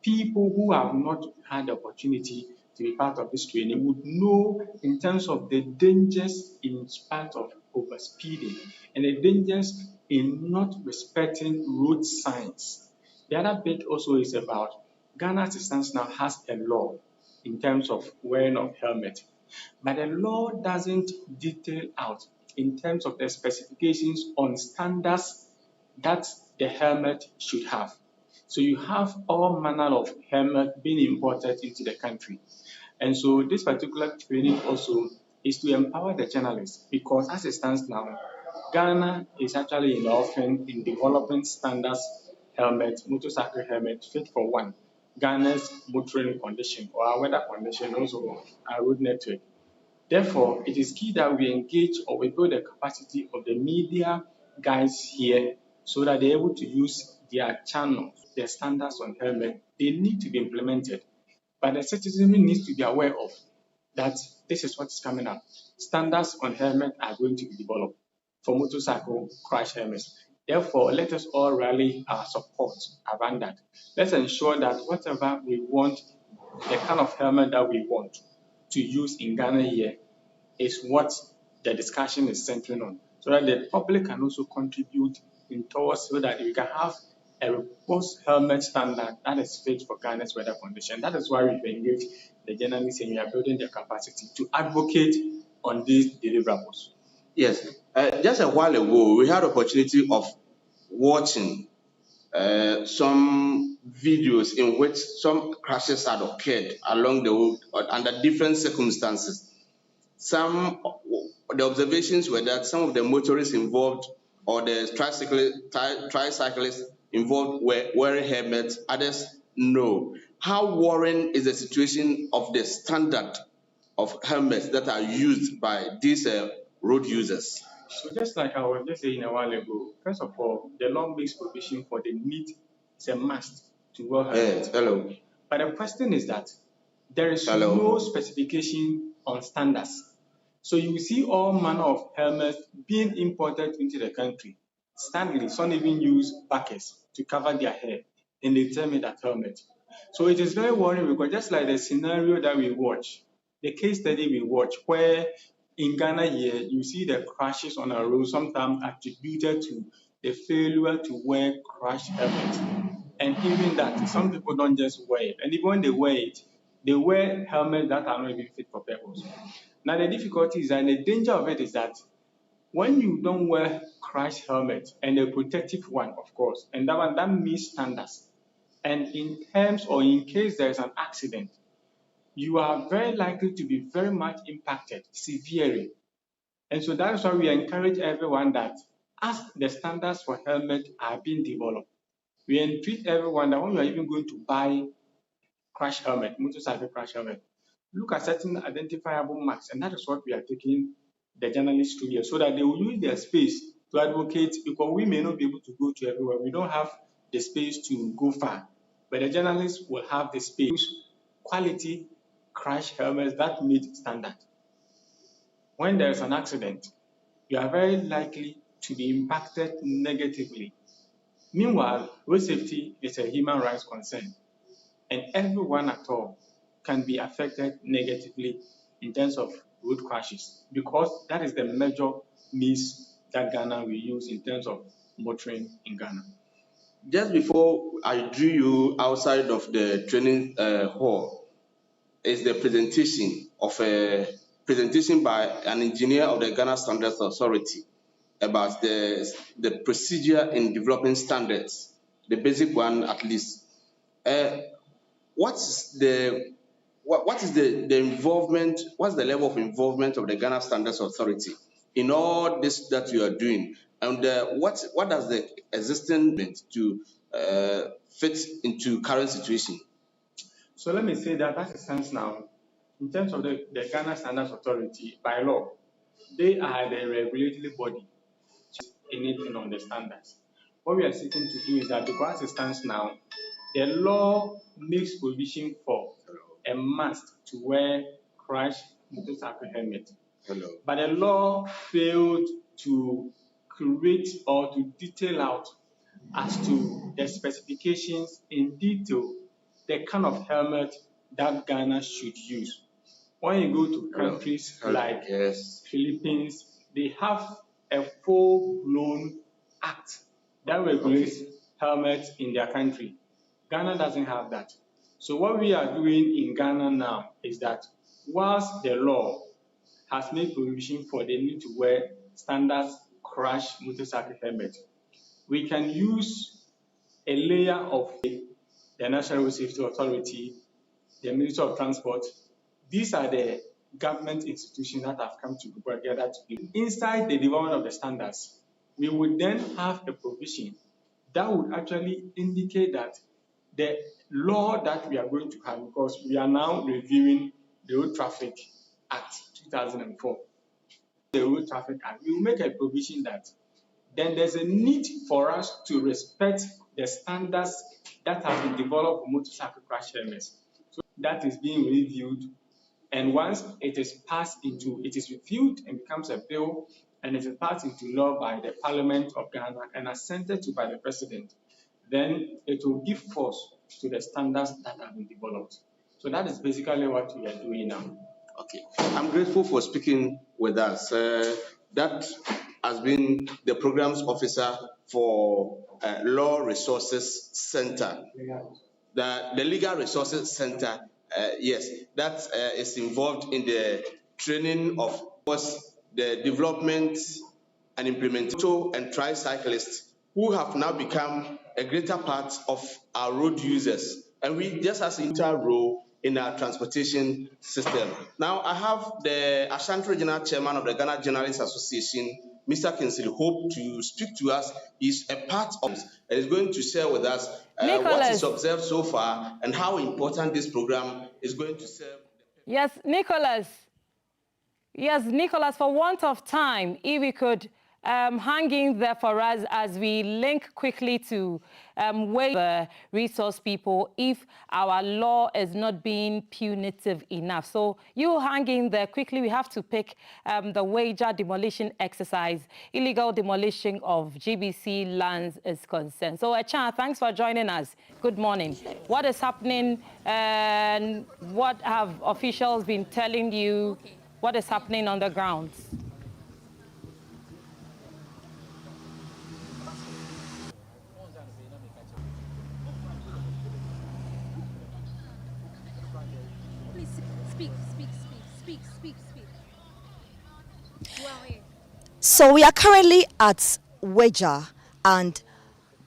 people who have not had the opportunity to be part of this training would know in terms of the dangers in spite of overspeeding and the dangers in not respecting road signs. The other bit also is about Ghana as it stands now has a law in terms of wearing of helmet, but the law doesn't detail out in terms of the specifications on standards that the helmet should have. So you have all manner of helmet being imported into the country. And so this particular training also is to empower the journalists because as it stands now, Ghana is actually in developing standards helmet, motorcycle helmet fit for one. Ghana's motoring condition or our weather condition, also our road network. Therefore, it is key that we engage or we build the capacity of the media guys here so that they're able to use their channels, their standards on helmet. They need to be implemented. But the citizen needs to be aware of that this is what is coming up. Standards on helmet are going to be developed for motorcycle crash helmets. Therefore, let us all rally our support around that. Let's ensure that whatever we want, the kind of helmet that we want to use in Ghana here is what the discussion is centering on, so that the public can also contribute in towards so that we can have a robust helmet standard that is fit for Ghana's weather condition. That is why we've engaged the journalists and we are building their capacity to advocate on these deliverables. Yes, just a while ago, we had opportunity of watching some videos in which some crashes had occurred along the road under different circumstances. The observations were that some of the motorists involved or the tricyclists involved were wearing helmets, others no. How worrying is the situation of the standard of helmets that are used by these road users? So just like I was just saying a while ago, first of all, the law makes provision for the need, it's a must to wear helmets. Hello. But the question is that there is Hello. no specification on standards. So you will see all manner of helmets being imported into the country. Standardly, some even use buckets to cover their head and they tell me that helmet. So it is very worrying because just like the scenario that we watch, the case study we watch, where in Ghana here, you see the crashes on our road sometimes attributed to the failure to wear crash helmets. And even that, some people don't just wear it. And even when they wear it, they wear helmets that are not even fit for purpose. Now the difficulty is, and the danger of it is that when you don't wear crash helmet and a protective one, of course, and that means standards. And in terms or in case there is an accident, you are very likely to be very much impacted severely. And so that is why we encourage everyone that as the standards for helmet are being developed, we entreat everyone that when you are even going to buy crash helmet, motorcycle crash helmet, look at certain identifiable marks, and that is what we are taking the journalists to here, so that they will use their space to advocate, because we may not be able to go to everywhere. We don't have the space to go far, but the journalists will have the space, quality crash helmets that meet standard. When there is an accident, you are very likely to be impacted negatively. Meanwhile, road safety is a human rights concern, and everyone at all can be affected negatively in terms of road crashes, because that is the major means that Ghana will use in terms of motoring in Ghana. Just before I drew you outside of the training hall, is the presentation by an engineer of the Ghana Standards Authority about the procedure in developing standards, the basic one at least. What is the involvement? What's the level of involvement of the Ghana Standards Authority in all this that you are doing? And what does the existing meant to fit into current situation? So let me say that as it stands now, in terms of the Ghana Standards Authority, by law, they are the regulatory body anything on the standards. What we are seeking to do is that because as it stands now, the law makes provision for a must to wear crash motorcycle helmet. But the law failed to create or to detail out as to the specifications in detail, the kind of helmet that Ghana should use. When you go to countries like Philippines, they have a full-blown act that regulates helmets in their country. Ghana doesn't have that. So what we are doing in Ghana now is that whilst the law has made provision for the need to wear standard crash motorcycle helmet, we can use a layer of the National Road Safety Authority, the Ministry of Transport. These are the government institutions that have come together to do. Inside the development of the standards, we would then have a provision that would actually indicate that the law that we are going to have, because we are now reviewing the Road Traffic Act 2004, the Road Traffic Act, we will make a provision that then there's a need for us to respect the standards that have been developed for motorcycle crash helmets. So that is being reviewed, and once it is reviewed and becomes a bill, and it is passed into law by the Parliament of Ghana and assented to by the President, then it will give force to the standards that have been developed. So that is basically what we are doing now. Okay, I'm grateful for speaking with us. That has been the programs officer for Law Resources Center. The Legal Resources Center, yes, that is involved in the training of the development and implementation and tricyclists who have now become a greater part of our road users. And we just has an integral role in our transportation system. Now, I have the Ashanti Regional Chairman of the Ghana Journalists Association, Mr. Kinsley Hope, to speak to us. He's a part of and is going to share with us what is observed so far and how important this program is going to serve. Yes, Nicholas. Yes, Nicholas, for want of time, if we could hang in there for us as we link quickly to weigh the resource people if our law is not being punitive enough. So you hang in there quickly. We have to pick the wager demolition exercise, illegal demolition of GBC lands is concerned. So Echan, thanks for joining us. Good morning. What is happening and what have officials been telling you? What is happening on the ground? So we are currently at Weja, and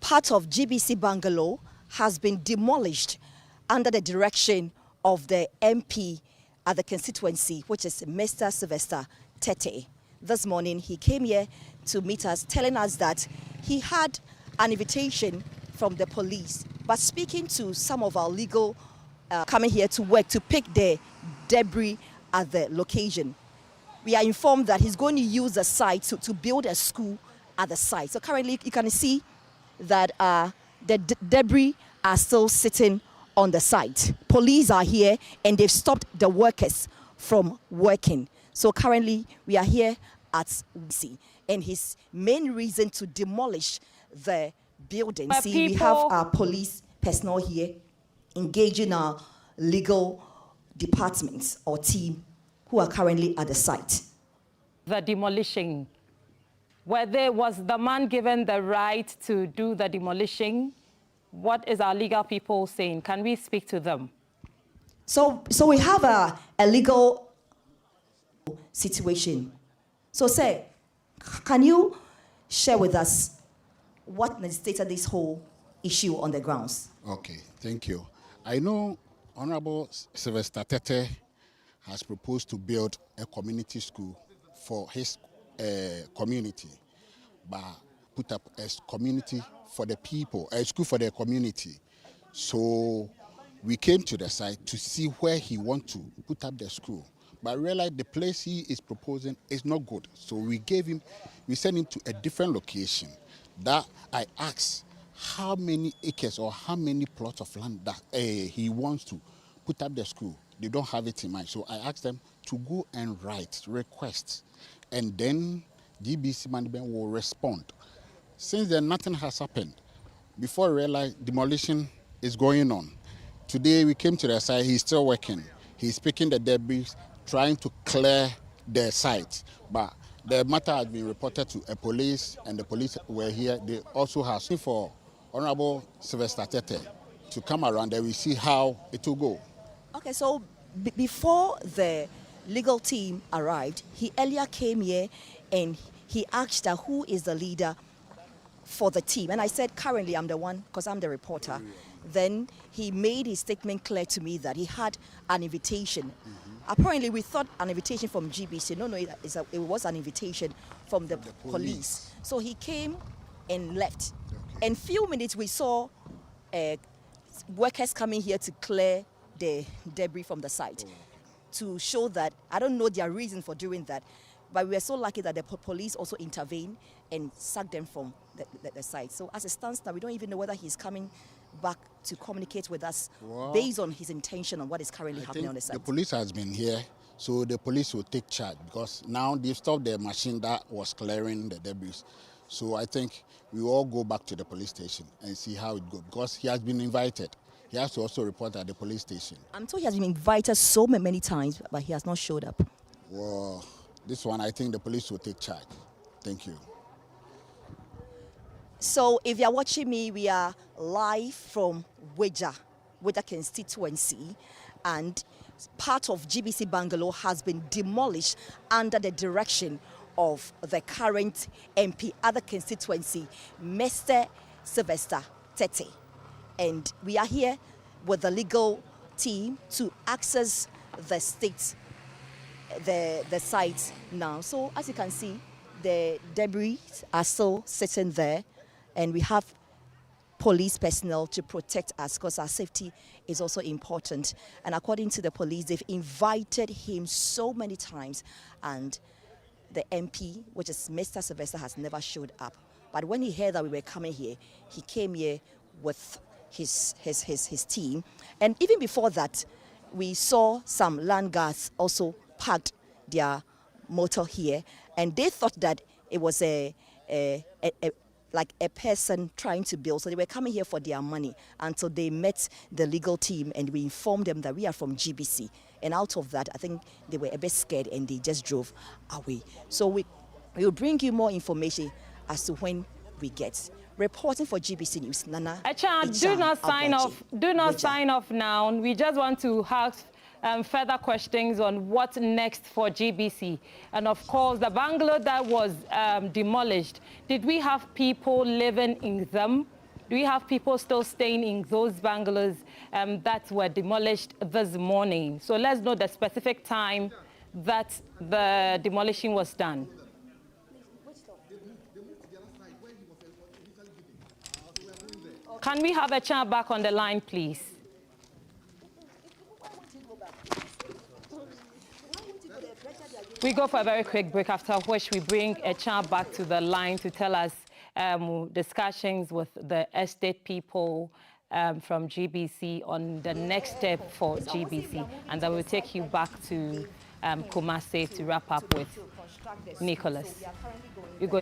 part of GBC Bungalow has been demolished under the direction of the MP at the constituency, which is Mr. Sylvester Tete. This morning he came here to meet us, telling us that he had an invitation from the police, but speaking to some of our legal coming here to work to pick the debris at the location. We are informed that he's going to use the site to build a school at the site. So currently you can see that the debris are still sitting on the site. Police are here and they've stopped the workers from working. So currently we are here at WC, and his main reason to demolish the building. See, we have our police personnel here engaging our legal departments or team who are currently at the site. The demolition, was the man given the right to do the demolition? What is our legal people saying? Can we speak to them? So we have a legal situation. So say, can you share with us what necessitated this whole issue on the grounds? Okay, thank you. I know Honorable Sylvester Tete has proposed to build a community school for his community. but put up a community for the people, a school for the community. So we came to the site to see where he wants to put up the school. But I realized the place he is proposing is not good. So we sent him to a different location. That I asked how many acres or how many plots of land that he wants to put up the school. They don't have it in mind. So I asked them to go and write requests. And then GBC management will respond. Since then, nothing has happened. Before I realized demolition is going on. Today we came to the site, he's still working. He's picking the debris, trying to clear the site. But the matter has been reported to a police, and the police were here. They also have seen for Honorable Sylvester Tete to come around there. We see how it will go. Okay, so before the legal team arrived, he earlier came here and he asked her who is the leader for the team. And I said, currently I'm the one, because I'm the reporter. Then he made his statement clear to me that he had an invitation. Apparently, we thought an invitation from GBC. No, it was an invitation from the police. So he came and left. Okay. In few minutes, we saw workers coming here to clear the debris from the site to show that, I don't know their reason for doing that, but we were so lucky that the police also intervened and sacked them from the site. So as it stands now, we don't even know whether he's coming back to communicate with us based on his intention on what is currently happening on the site. The police has been here, so the police will take charge because now they've stopped the machine that was clearing the debris. So I think we will all go back to the police station and see how it goes because he has been invited. He has to also report at the police station. I'm told he has been invited so many times, but he has not showed up. Well, this one, I think the police will take charge. Thank you. So if you're watching me, we are live from Weja constituency, and part of GBC Bangalore has been demolished under the direction of the current MP, other constituency, Mr. Sylvester Tete. And we are here with the legal team to access the site now. So as you can see, the debris are still sitting there, and we have police personnel to protect us because our safety is also important. And according to the police, they've invited him so many times, and the MP, which is Mr. Sylvester, has never showed up. But when he heard that we were coming here, he came here with his team. And even before that, we saw some land guards also parked their motor here, and they thought that it was like a person trying to build. So they were coming here for their money until they met the legal team, and we informed them that we are from GBC. And out of that, I think they were a bit scared and they just drove away. So we will bring you more information as to when we get. Reporting for GBC News, Nana. Echan, do not sign off. Do not sign off now. We just want to have further questions on what's next for GBC. And of course, the bungalow that was demolished, did we have people living in them? Do we have people still staying in those bungalows that were demolished this morning? So let's know the specific time that the demolition was done. Can we have Echan back on the line, please? We go for a very quick break, after which we bring Echan back to the line to tell us discussions with the estate people from GBC on the next step for GBC. And then we'll take you back to Kumasi to wrap up with Nicholas. You go.